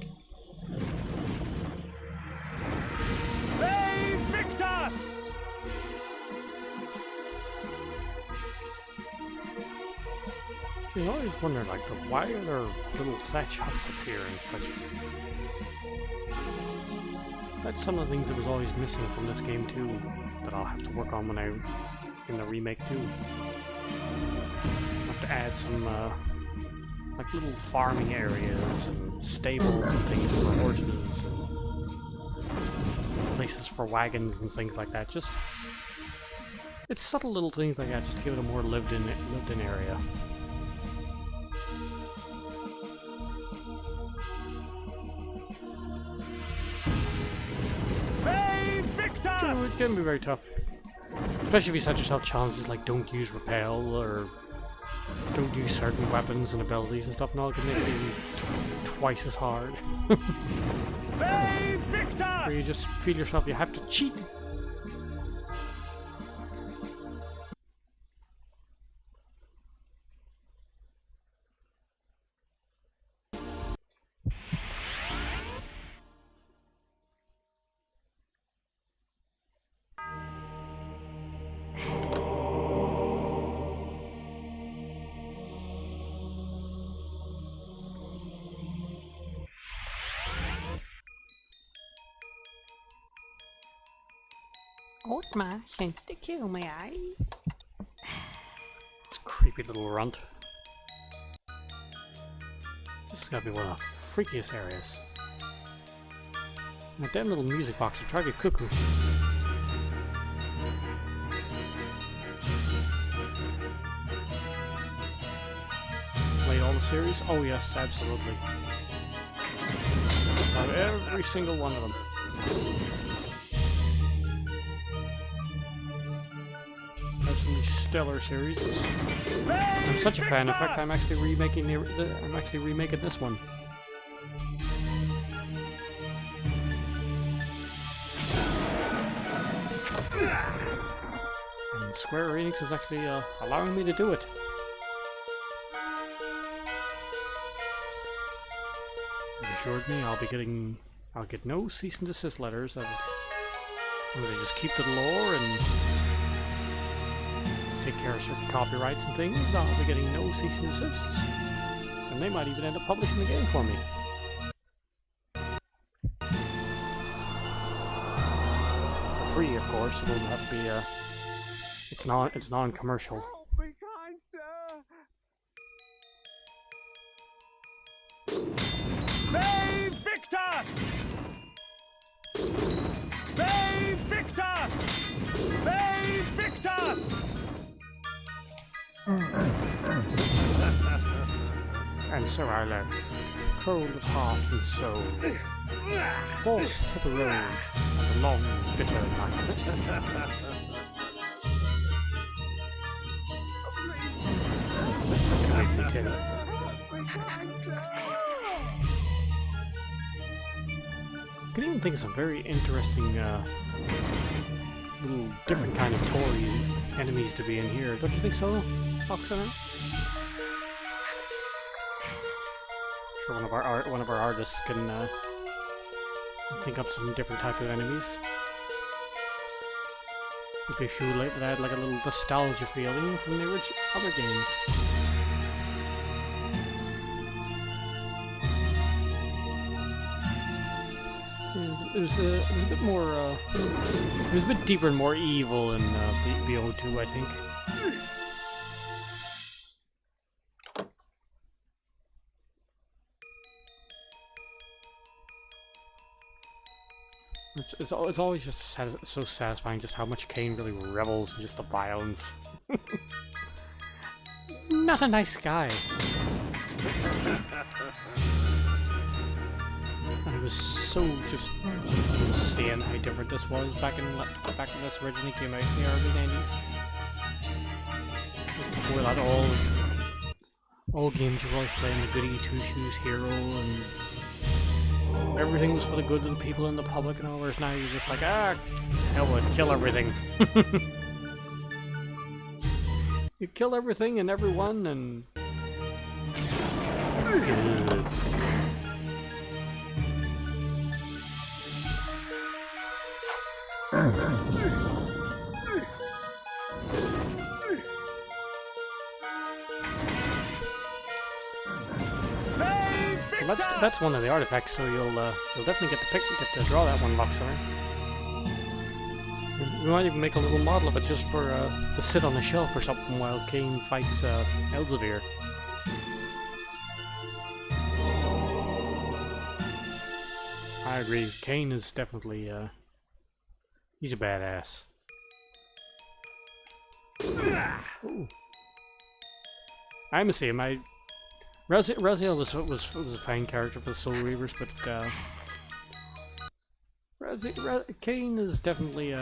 Brave Victor! You always wonder, like, why are there little thatch huts up here and such? That's some of the things that was always missing from this game too, that I'll have to work on when in the remake too. I'll have to add some, like little farming areas and stables and things for horses and places for wagons and things like that. Just, it's subtle little things like that, just to give it a more lived-in area. So it can be very tough, especially if you set yourself challenges like don't use repel or don't use certain weapons and abilities and stuff, and all can make it even twice as hard. Where you just feel yourself you have to cheat. Otma sends to kill me, It's a creepy little runt. This is gonna be one of the freakiest areas. That damn little music box will drive you cuckoo. Played all the series? Oh yes, absolutely. Every single one of them. Absolutely stellar series. I'm such a fan. In fact, I'm actually remaking this one. And Square Enix is actually allowing me to do it. They assured me I'll get no cease and desist letters. They just keep to the lore and take care of certain copyrights and things. I'll be getting no cease and desists, and they might even end up publishing the game for me. For free, of course. It'll have to be it's non-commercial. Be kind, sir. Save Victor! Save Victor! Save Victor! And so I left, cold of heart and soul, forced to the road on the long, bitter night. I can even think of some very interesting, little different kind of Tory enemies to be in here. Don't you think so, Oxana? Sure, one of our artists can think up some different type of enemies. Maybe if you add like a little nostalgia feeling from the other games. It was a bit more, it was a bit deeper and more evil in BO2, I think. It's always just so satisfying just how much Kain really revels in just the violence. Not a nice guy. And it was so just insane how different this was back when this originally came out in the early 90s. Before that, all games were always playing the goody two-shoes hero, and everything was for the good of the people and the public and all. Whereas now you're just like, hell with it, kill everything. You kill everything and everyone, and it's good. Well, that's one of the artifacts, so you'll definitely get to draw that one, Luxor. We might even make a little model of it just for to sit on the shelf or something while Kain fights Elzevir. I agree. Kain is definitely he's a badass. Ooh. I must say, Raziel was a fine character for the Soul Reavers, but Kain is definitely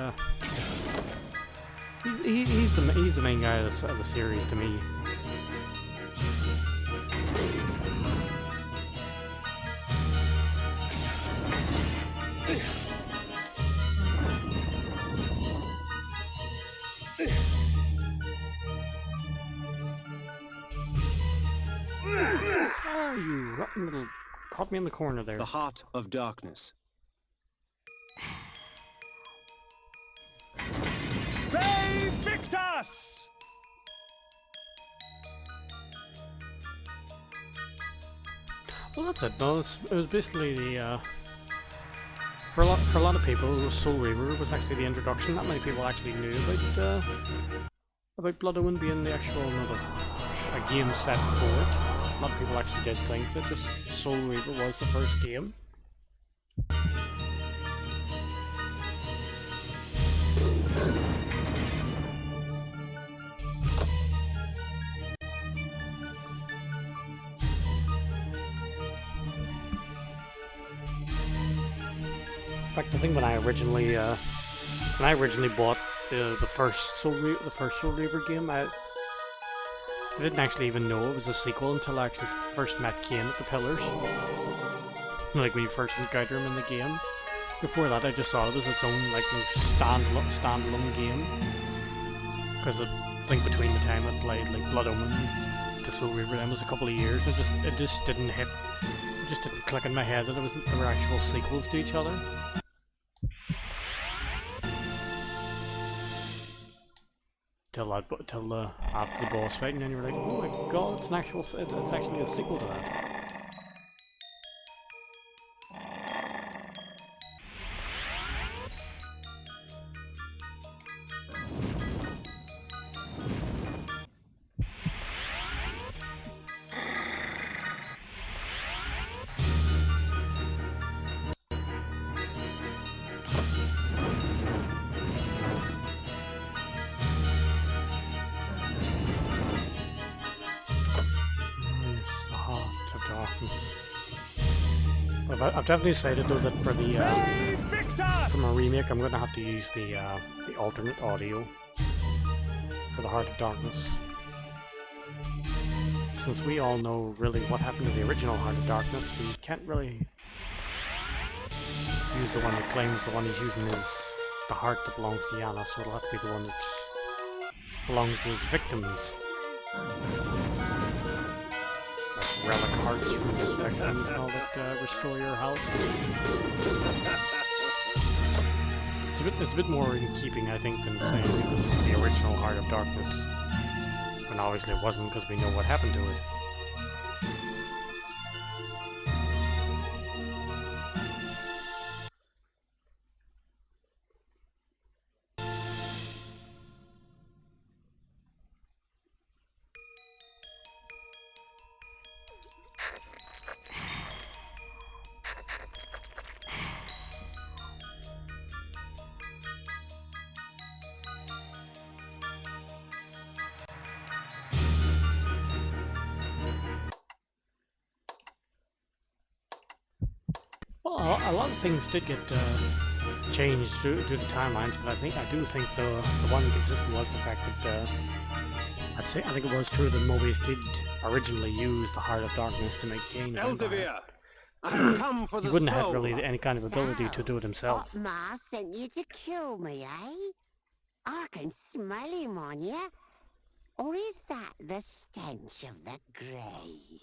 he's the main guy of the series to me. Ah, you rotten little... Caught me in the corner there. The Heart of Darkness. Save Victus! Well, that's it. No, it was basically the For a lot of people, Soul Reaver was actually the introduction. Not many people actually knew about Blood Omen being the actual a game set for it. A lot of people actually did think that just Soul Reaver was the first game. In fact, I think when I originally bought the first Soul Reaver game, I didn't actually even know it was a sequel until I actually first met Kain at the Pillars. Like when you first encounter him in the game. Before that, I just thought it was its own like standalone game. Because I think between the time I played like Blood Omen to Soul Reaver, then was a couple of years, and it just didn't hit. It just didn't click in my head that there were actual sequels to each other. Till after the boss fight, and then you were like, oh my god, it's actually a sequel to that. I've definitely decided though that for the for my remake, I'm going to have to use the alternate audio for the Heart of Darkness, since we all know really what happened to the original Heart of Darkness. We can't really use the one that claims the one he's using is the heart that belongs to Yana, so it'll have to be the one that belongs to his victims. Relic hearts from his victims and all that restore your health. It's a bit more in keeping, I think, than saying it was the original Heart of Darkness. And obviously it wasn't, because we know what happened to it. Well, a lot of things did get changed due to the timelines, but I do think the one consistent was the fact that I think it was true that Mobius did originally use the Heart of Darkness to make Kain a vampire. He wouldn't have really any kind of ability to do it himself. Ma sent you to kill me, eh? I can smell him on you. Or is that the stench of the grave?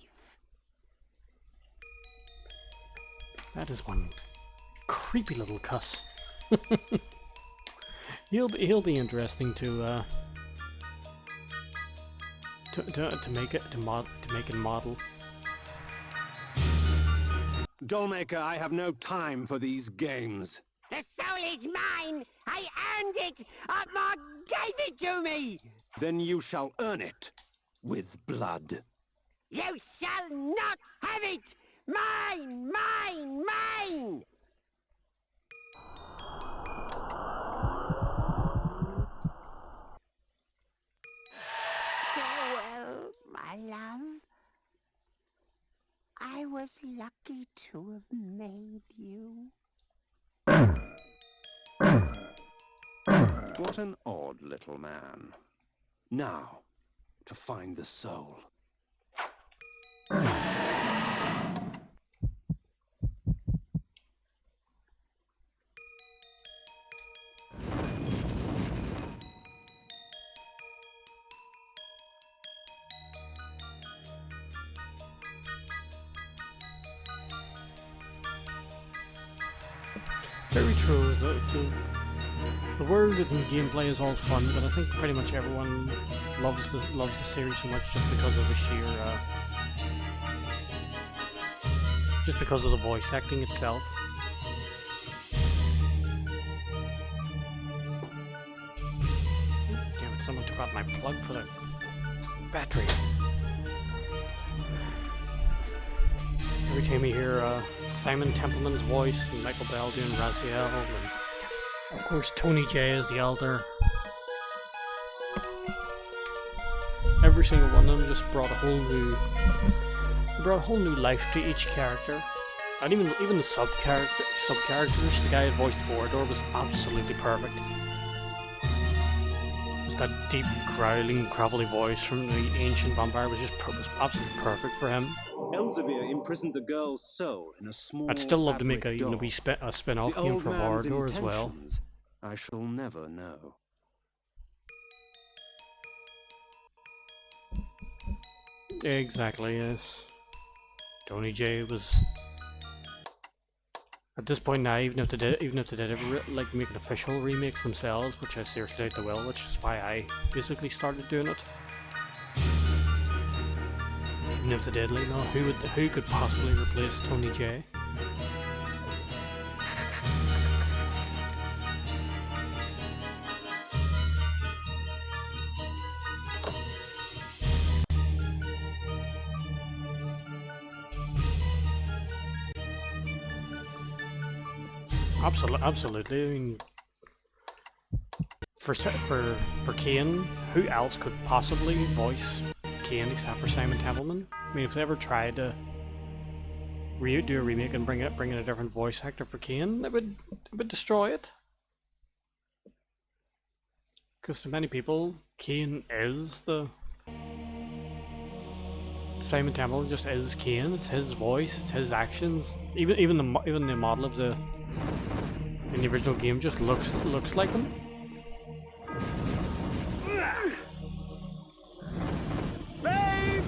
That is one creepy little cuss. He'll be interesting to make and model. Dollmaker, I have no time for these games. The soul is mine! I earned it! Otmar gave it to me! Then you shall earn it with blood. You shall not have it! Mine! Mine! Mine! Farewell, my love. I was lucky to have made you. What an odd little man. Now, to find the soul. Very true. The world and gameplay is all fun, but I think pretty much everyone loves the series so much just because of the sheer, just because of the voice acting itself. someone took out my plug for the battery. Every time you hear Simon Templeman's voice and Michael Bell doing Raziel, and of course Tony J as the Elder. Every single one of them just brought a whole new life to each character. And even the sub characters, the guy who voiced Borodor was absolutely perfect. Just that deep, growling, gravelly voice from the ancient vampire was absolutely perfect for him. Elzevir imprisoned the girl's soul in a small I'd still love to make a doll. spin-off game for Borodor as well. I shall never know. Exactly, yes. Tony J was at this point now, even if they did ever like make an official remakes themselves, which I seriously doubt they will, which is why I basically started doing it. Even if they did, like, no, who could possibly replace Tony J? Absolutely. I mean, for Kain, who else could possibly voice Kain except for Simon Templeman? I mean, if they ever tried to do a remake and bring in a different voice actor for Kain, it would destroy it. Because to many people, Kain is the Simon Templeman just is Kain. It's his voice, it's his actions. Even the model of the in the original game just looks like him.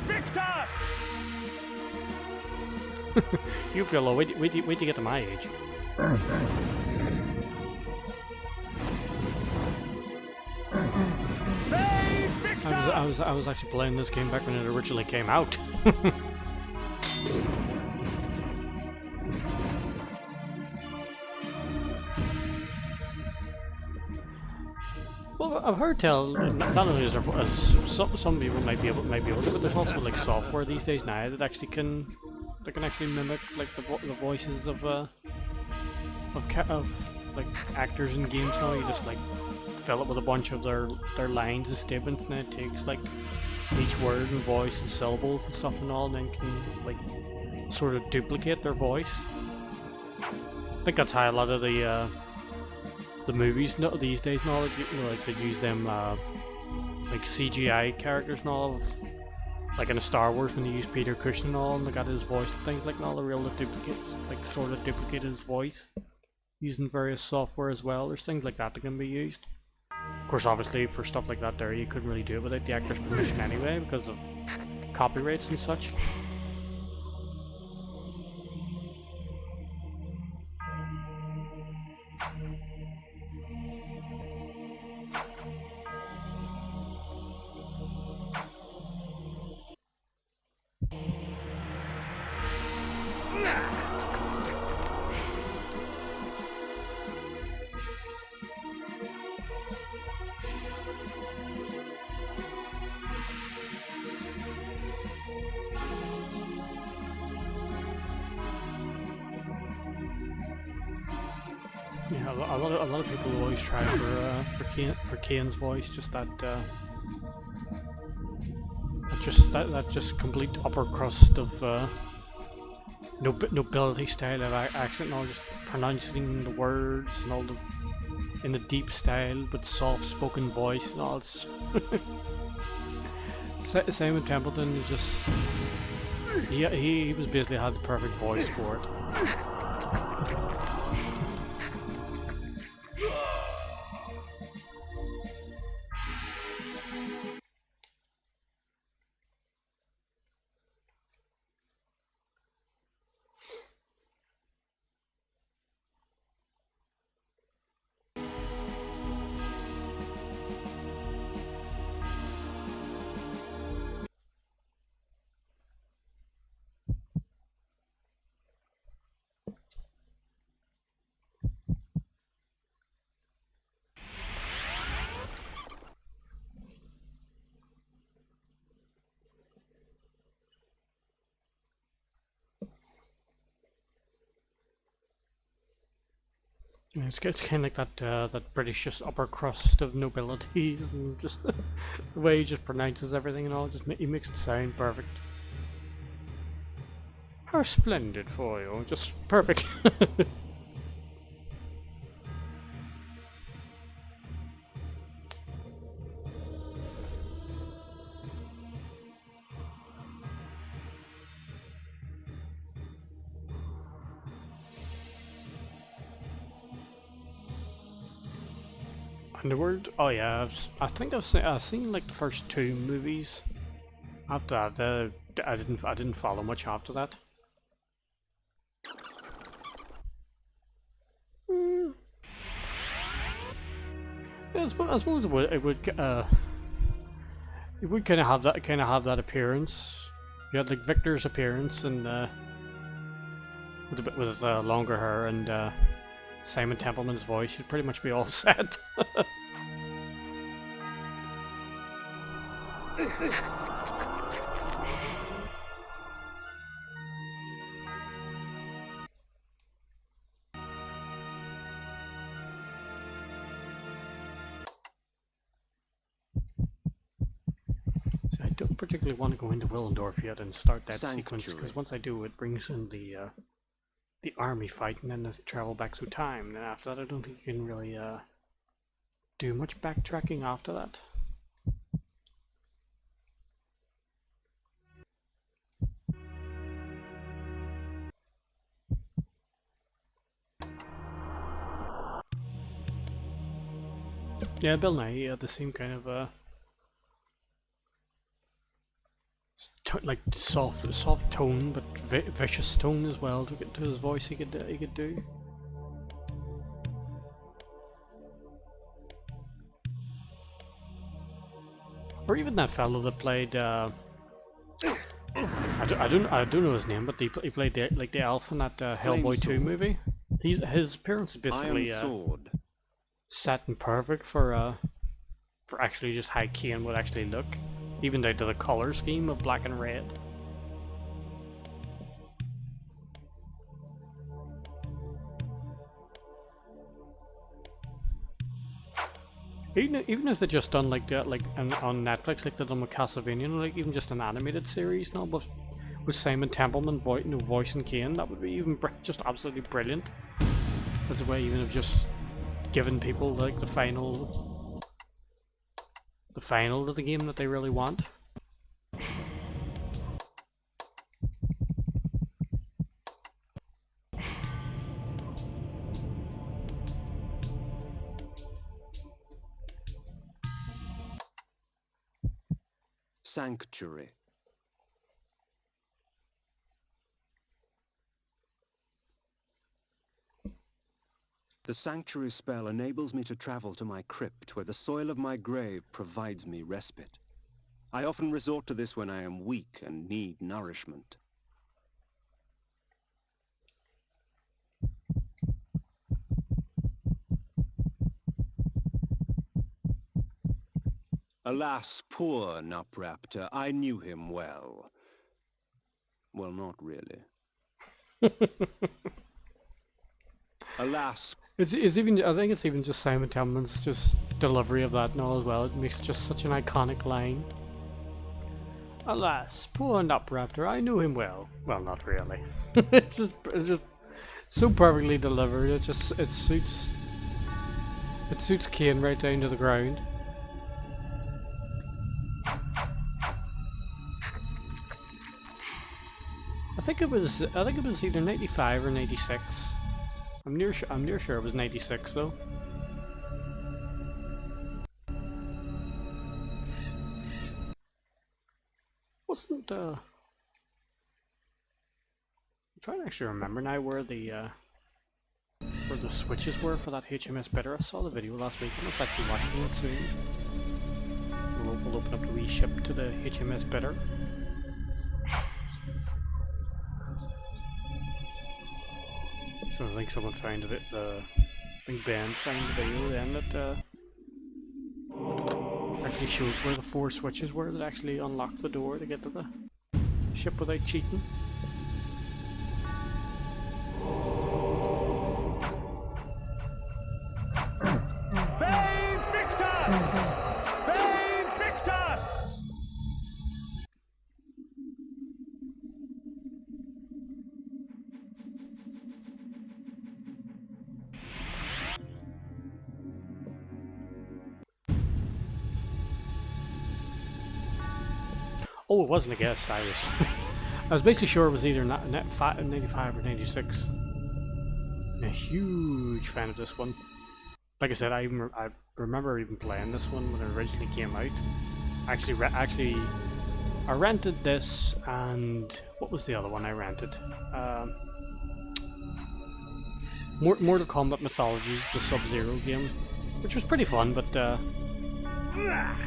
Victor! You feel low. Wait to get to my age. I was actually playing this game back when it originally came out. Well, I've heard tell not only is there some people might be able to, but there's also like software these days now that actually can actually mimic like the voices of like actors in games now. You just like fill it with a bunch of their lines and statements, and it takes like each word and voice and syllables and stuff and all, and then can like sort of duplicate their voice. I think that's how a lot of the movies these days now, like they use them like CGI characters and all, like in a Star Wars when they use Peter Cushing and all, and they got his voice and things like, and all the real duplicates, like sort of duplicate his voice using various software as well. There's things like that can be used. Of course, obviously for stuff like that there, you couldn't really do it without the actor's permission anyway because of copyrights and such. Yeah, a lot of people always try for Kain's voice, just that just complete upper crust of nobility style of accent, and all just pronouncing the words and all in a deep style but soft spoken voice and all. It's Simon Templeton is just he was basically had the perfect voice for it. It's kind of like that British just upper crust of nobilities, and just the way he just pronounces everything and all. He makes it sound perfect. How splendid for you! Just perfect. Underworld? Oh yeah, I think I've seen like the first 2 movies. After that, I didn't follow much after that. Yeah, I suppose it would kind of have that appearance. You had like Victor's appearance and with longer hair and Simon Templeman's voice. You'd pretty much be all set. I don't particularly want to go into Willendorf yet and start that sequence, because once I do, it brings in the army fight, and then I travel back through time. And then after that, I don't think you can really do much backtracking after that. Yeah, Bill Nye had the same kind of like soft tone, but vicious tone as well to get to his voice. He could do. Or even that fellow that played. I don't know his name, but he played the elf in that Hellboy 2 movie. His appearance is basically set and perfect for actually just how Kain would actually look, even down to the color scheme of black and red. Even if they just done like that, like on Netflix, like they done with Castlevania, like even just an animated series, no, but with Simon Templeman voicing Kain, that would be even just absolutely brilliant. As a way even of just giving people like the final of the game that they really want. Sanctuary. The Sanctuary spell enables me to travel to my crypt, where the soil of my grave provides me respite. I often resort to this when I am weak and need nourishment. Alas, poor Nupraptor, I knew him well. Well, not really. Alas. It's even. I think it's even just Simon Templeman's just delivery of that and all as well. It makes just such an iconic line. Alas, poor Nupraptor, I knew him well. Well, not really. it's just so perfectly delivered. It suits Kain right down to the ground. I think it was either 95 or 96. I'm near sure it was 96 though. Wasn't I'm trying to actually remember now where the switches were for that HMS Bitter. I saw the video last week. I'm actually watching it soon. We'll open up the wee ship to the HMS Bitter. So I think someone found it. I think Ben found the video then that actually showed where the 4 switches were that actually unlocked the door to get to the ship without cheating. Oh, it wasn't a guess. I was I was basically sure it was either 95 or 96. I'm a huge fan of this one. Like I said, I remember even playing this one when it originally came out. Actually, I rented this, and what was the other one I rented? Mortal Kombat Mythologies, the Sub-Zero game, which was pretty fun, but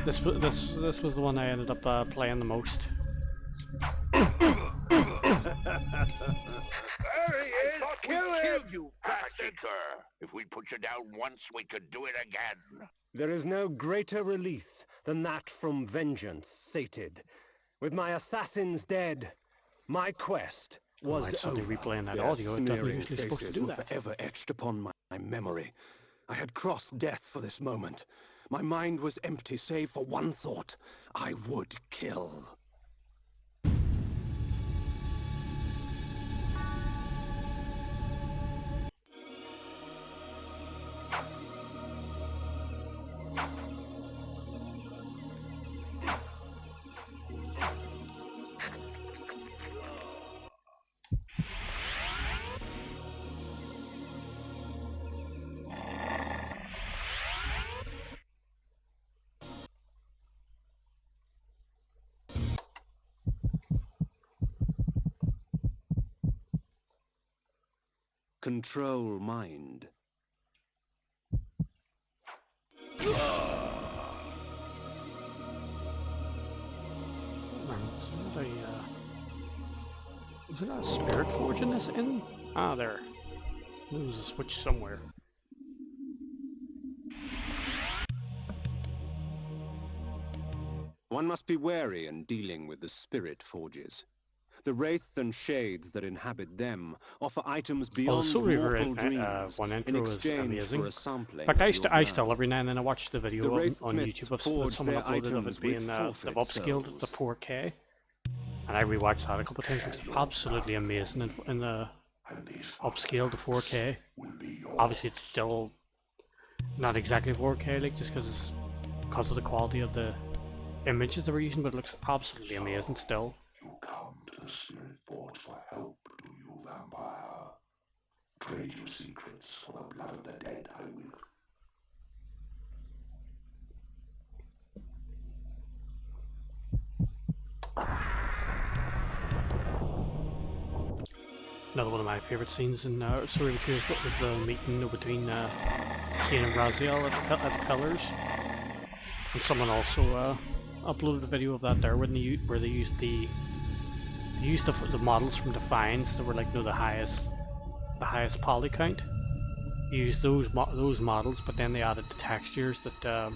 this was the one I ended up playing the most. There he is! We killed you, bastard! If we put you down once, we could do it again. There is no greater release than that from vengeance sated. With my assassins dead, my quest was over. Suddenly replaying that audio, it doesn't usually supposed to do that. Forever etched upon my memory. I had crossed death for this moment. My mind was empty save for one thought. I would kill. Control mind. Was there not a spirit forge in this inn? Ah, there. There was a switch somewhere. One must be wary in dealing with the spirit forges. The wraiths and shades that inhabit them offer items beyond mortal dreams one intro in is exchange amazing. for a sampling. In fact, I still every now and then I watch the video on YouTube of someone uploaded of it being they've upscaled it to 4K, and I rewatched that a couple of times. It's absolutely amazing in the upscale to 4K. Obviously, it's still not exactly 4K, like just because of the quality of the images they were using, but it looks absolutely amazing still. You come to the spirit forge for help, do you, vampire? Trade your secrets for the blood of the dead, I will. Another one of my favourite scenes in Story of Tears was the meeting between Kain and Raziel at the Pillars. And someone also uploaded a video of that there where they used the models from Defiance that were like the highest poly count. You used those models, but then they added the textures that the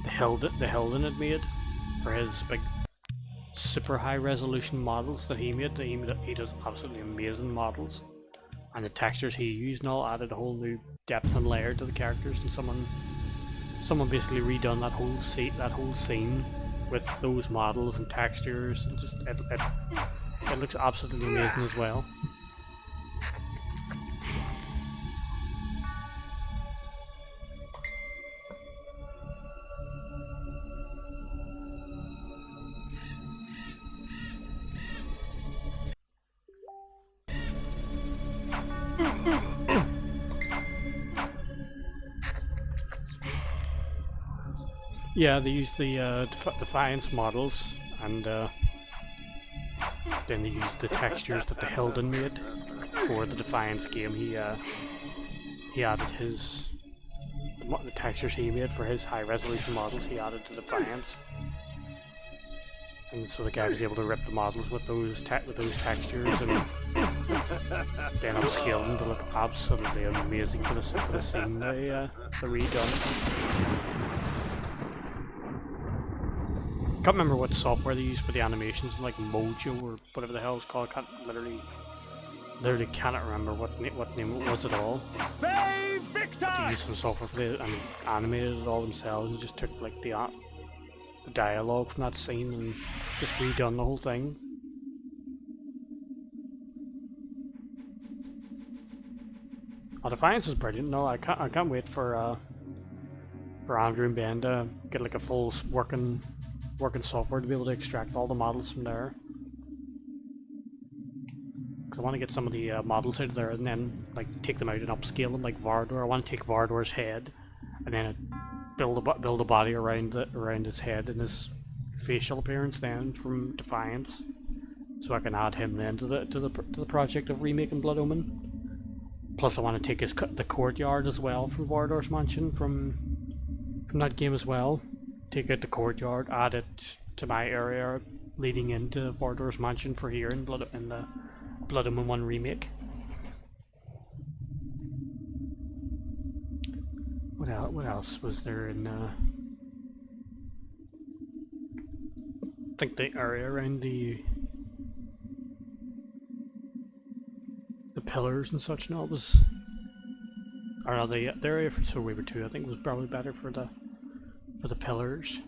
Hilden had made for his big super high resolution models that he made. He does absolutely amazing models, and the textures he used and all added a whole new depth and layer to the characters. And someone basically redone that whole scene with those models and textures, and just it looks absolutely amazing as well. Yeah, they used the Defiance models, and then they used the textures that the Hilden made for the Defiance game. He added the textures he made for his high resolution models. He added to Defiance, and so the guy was able to rip the models with those textures and then upscale them to look absolutely amazing for the scene they redone. I can't remember what software they used for the animations, like Mojo or whatever the hell it's called. I can't literally cannot remember what name it was at all. Bay Victor! to use some software for it and animated it all themselves and just took like the dialogue from that scene and just redone the whole thing. Oh, Defiance is brilliant. No, I can't wait for Andrew and Ben to get like a full working software to be able to extract all the models from there. Because I want to get some of the models out of there and then like take them out and upscale them like Vardor. I want to take Vardor's head and then build a body around his head and his facial appearance then from Defiance, so I can add him then to the project of remaking Blood Omen. Plus, I want to take the courtyard as well from Vardor's mansion from that game as well. Take out the courtyard, add it to my area leading into Vardor's mansion for here in the Blood Omen 1 remake. What else was there in I think the area around the pillars and such. No, it was, or no, the area for Soul Reaver 2 I think was probably better for the pillars.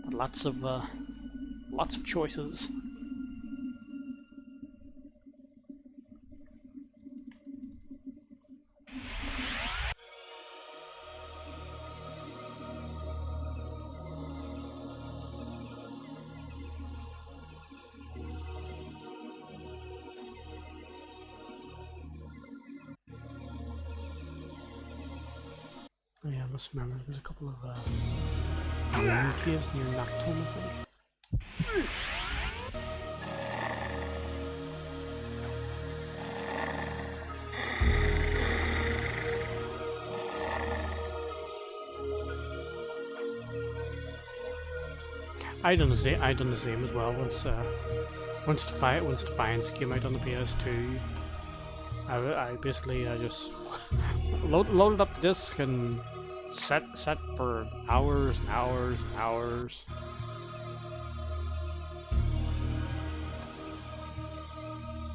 But lots of choices. Yeah, I must remember there's a couple of Omen caves near Noctum, I think. I done the same as well. Once Defiance came out on the PS2, I basically just loaded up the disc and set for hours and hours and hours.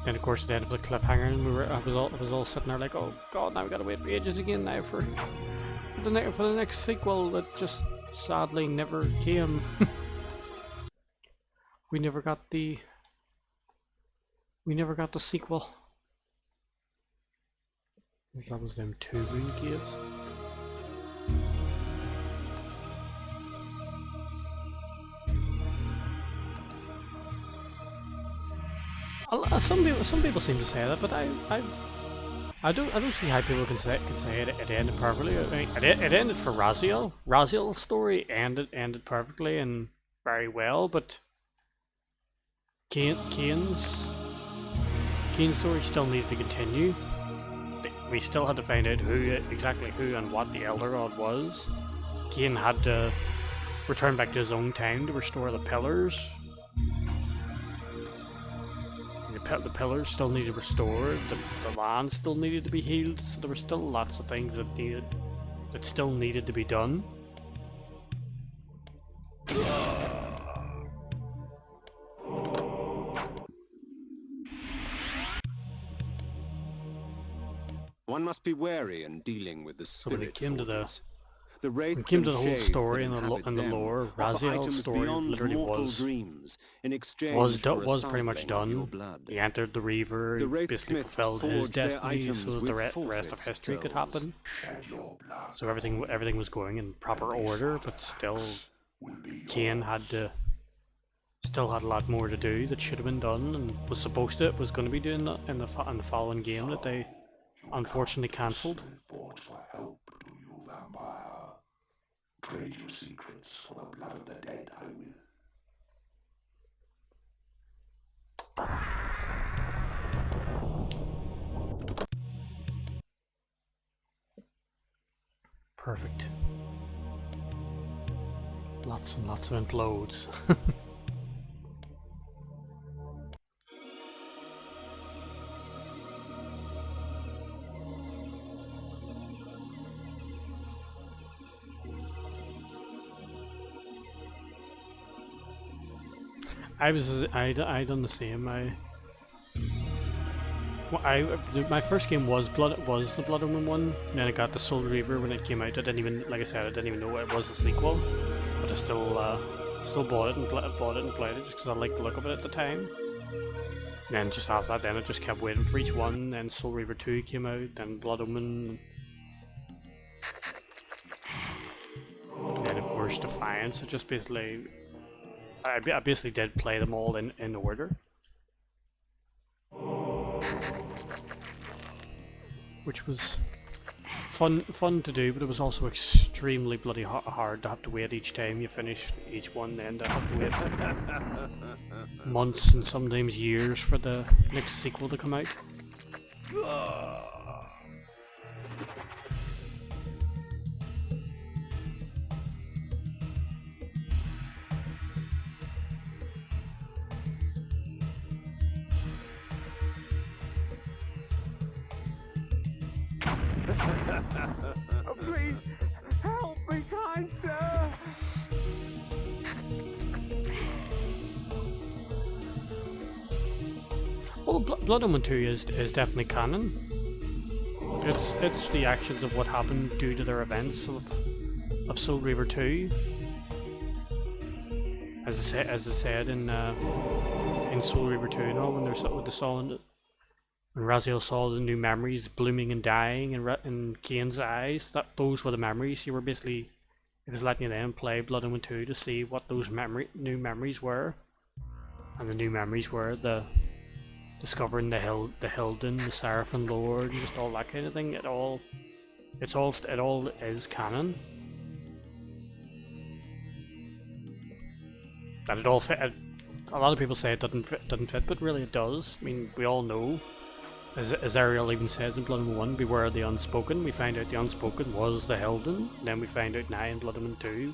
And of course, at the end of the cliffhanger, and I was all sitting there like, oh god, now we gotta wait ages again now for the next sequel that just sadly never came. We never got the sequel. That was them 2 rune caves. Some people seem to say that, but I don't see how people can say it ended perfectly. I mean, it ended for Raziel. Raziel's story ended perfectly and very well, but Kain's story still needed to continue. We still had to find out exactly who and what the Elder God was. Kain had to return back to his own town to restore the pillars. The pillars still needed restored. The land still needed to be healed. So there were still lots of things that still needed to be done. One must be wary in dealing with the spirit. So when it came to the whole whole story and the lore, Raziel's story literally was pretty much done. He entered the Reaver, he basically fulfilled his destiny, so the rest of history could happen. So everything was going in proper order, but still, Kain still had a lot more to do that should have been done and was going to be doing in the following game that they unfortunately cancelled. Trade your secrets for the blood of the dead, I will. Perfect. Lots and lots of implodes. I done the same. my first game was the Blood Omen one, and then I got the Soul Reaver when it came out. I didn't even, like I said, I didn't even know it was a sequel, but I still bought it and played it just because I liked the look of it at the time. And then just after that, then I just kept waiting for each one. Then Soul Reaver 2 came out, then Blood Omen, and then of course Defiance. I just basically, I basically did play them all in order. Which was fun to do, but it was also extremely bloody hard to have to wait each time you finish each one, then to have to wait months and sometimes years for the next sequel to come out. Please, help me, kind sir! Well, Blood Omen 2 is definitely canon. It's the actions of what happened due to their events of Soul Reaver 2. As I said in Soul Reaver 2, you know, when Raziel saw the new memories blooming and dying in Kain's eyes, those were the memories. It was letting you then play Blood Omen 2 to see what those new memories were, and the new memories were the discovering the Hilden, the Seraphim Lord, and just all that kind of thing. It all is canon. That it all fit. A lot of people say it doesn't fit, but really it does. I mean, we all know, as Ariel even says in Blood Omen 1, beware the unspoken. We find out the unspoken was the Hilden. Then we find out now in Blood Omen 2,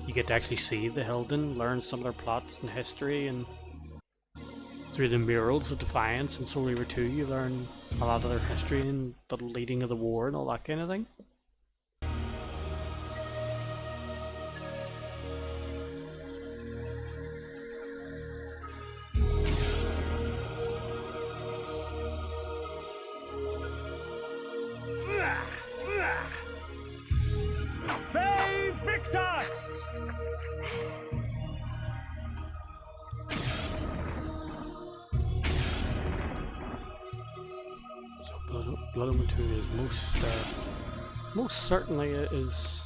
you get to actually see the Hilden, learn some of their plots and history, and through the murals of Defiance and Soul Reaver 2, you learn a lot of their history and the leading of the war and all that kind of thing. Save Victor! Blood Omen 2 is most certainly is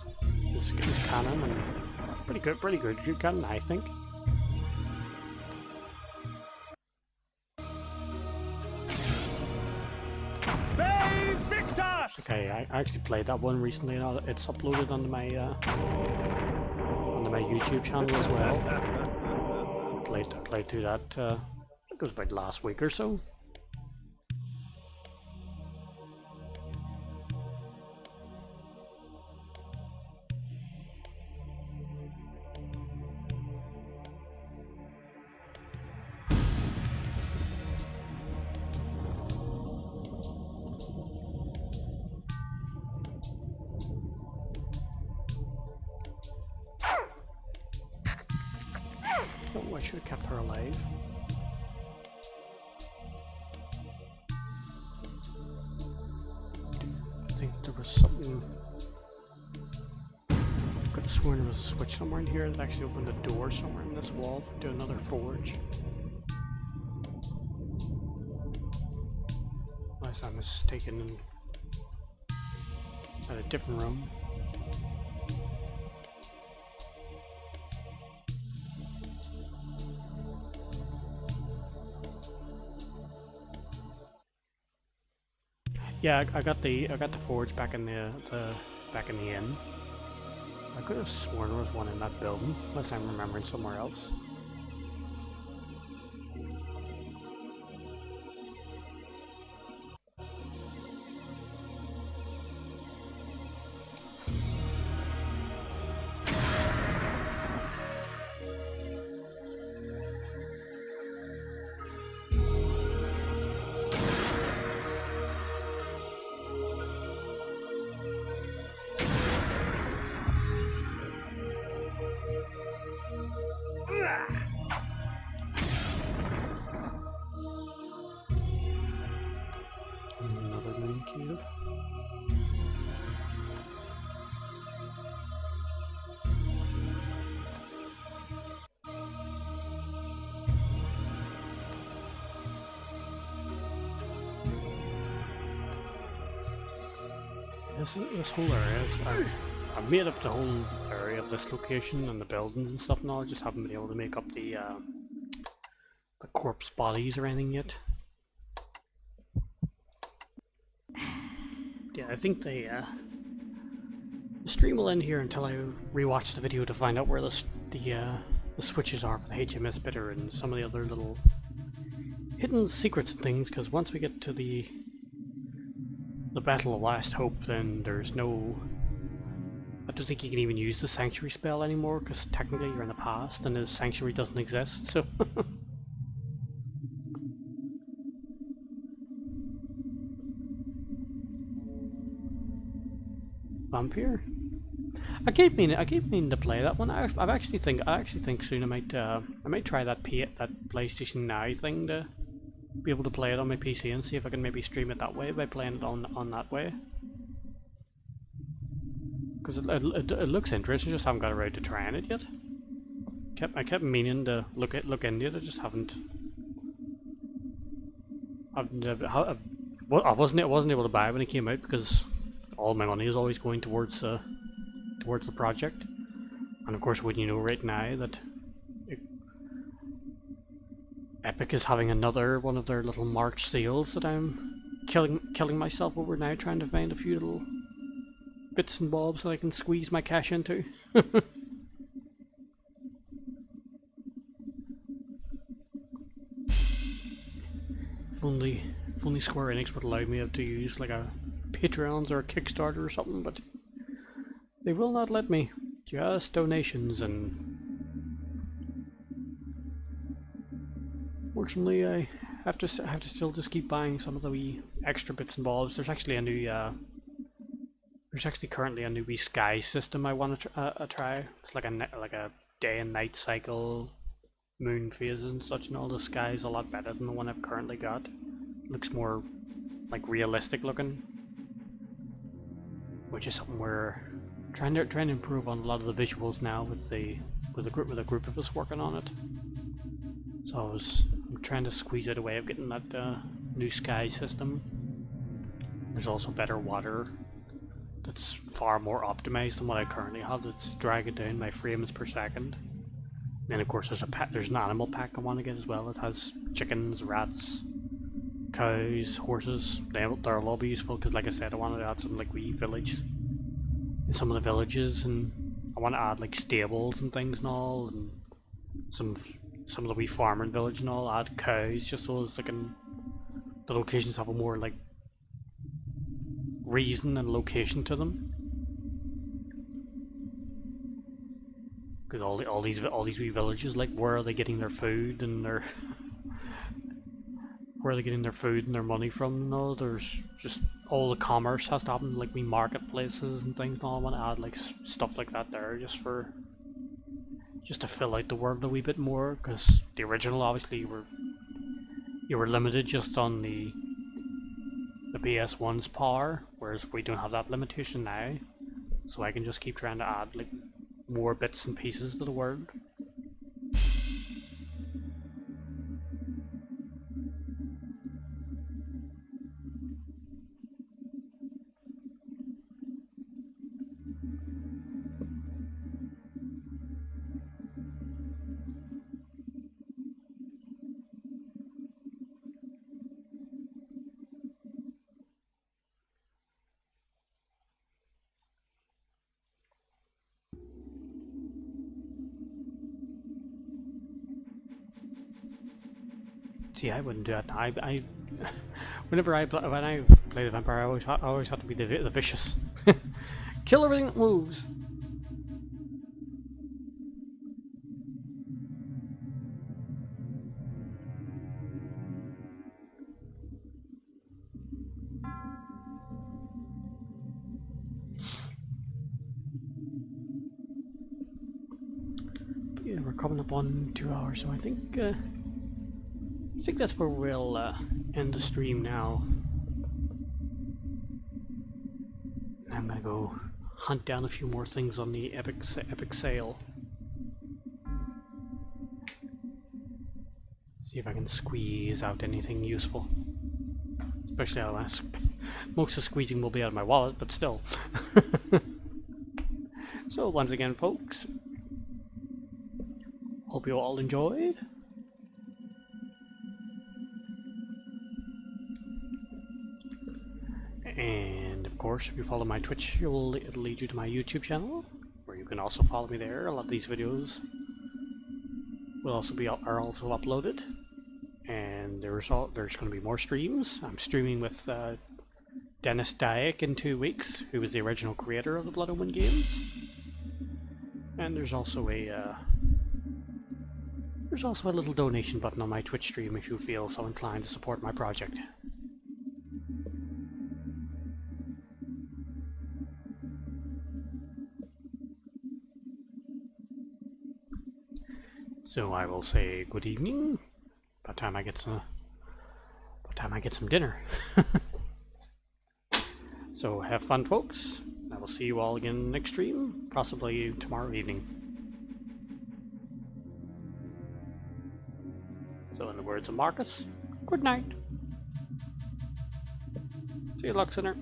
canon, and pretty good canon, I think. Save Victor! Okay, I actually played that one recently, and it's uploaded onto my YouTube channel as well. I played through that. I think it was about last week or so. Oh, I should have kept her alive. I think there was something. I could have sworn there was a switch somewhere in here that actually opened the door somewhere in this wall to another forge. Unless I'm mistaken and at a different room. Yeah, I got the forge back in the inn. I could have sworn there was one in that building, unless I'm remembering somewhere else. this whole area is... I've made up the whole area of this location and the buildings and stuff now, I just haven't been able to make up the corpse bodies or anything yet. Yeah, I think the stream will end here until I rewatch the video to find out where the switches are for the HMS Bitter and some of the other little hidden secrets and things, because once we get to the Battle of Last Hope, then there's no... I don't think you can even use the Sanctuary spell anymore, because technically you're in the past and the Sanctuary doesn't exist, so... Vampire? I keep meaning to play that one. I actually think soon I might try that PlayStation Now thing to be able to play it on my PC and see if I can maybe stream it that way by playing it on that way. Because it looks interesting, just haven't got around to trying it yet. I kept meaning to look into it, I just haven't. Well, I wasn't able to buy it when it came out because all my money is always going towards the project. And of course, wouldn't you know right now that Epic is having another one of their little March sales that I'm killing myself over now, trying to find a few little bits and bobs that I can squeeze my cash into. If only Square Enix would allow me to use like a Patreons or a Kickstarter or something, but they will not let me. Just donations, and fortunately I have to still just keep buying some of the wee extra bits and bobs. There's actually a new currently a new wee sky system I want to try. It's like a day and night cycle, moon phases and such, and all the sky's a lot better than the one I've currently got. Looks more like realistic looking, which is something we're trying to improve on a lot of the visuals now with a group of us working on it. So I'm trying to squeeze out a way of getting that new sky system. There's also better water that's far more optimized than what I currently have. That's dragging down my frames per second. And then of course there's an animal pack I want to get as well. It has chickens, rats, cows, horses. They'll all be useful because, like I said, I wanted to add some like wee village in some of the villages, and I want to add like stables and things and all, and some of the wee farming village and all. Add cows just so as the locations have a more like reason and location to them. Because all these wee villages, like, where are they getting their food and their where are they getting their food and their money from? No, there's just all the commerce has to happen, like wee marketplaces and things. No, I want to add like stuff like that there, just to fill out the world a wee bit more. Because the original, obviously, you were limited just on the PS1's power, whereas we don't have that limitation now. So I can just keep trying to add like more bits and pieces to the world. See, I wouldn't do that. When I play the vampire, I always have to be the vicious. Kill everything that moves. But yeah, we're coming up on 2 hours, so I think that's where we'll end the stream now. I'm gonna go hunt down a few more things on the epic sale. See if I can squeeze out anything useful. Especially Most of the squeezing will be out of my wallet, but still. So once again, folks, hope you all enjoyed. And of course, if you follow my Twitch, it'll lead you to my YouTube channel, where you can also follow me there. A lot of these videos will also are also uploaded, and there's going to be more streams. I'm streaming with Dennis Dyack in 2 weeks, who was the original creator of the Blood Omen games. And there's also a little donation button on my Twitch stream if you feel so inclined to support my project. So I will say good evening. By the time I get some dinner. So have fun, folks. I will see you all again next stream, possibly tomorrow evening. So in the words of Marcus, good night. See you, Luxiner.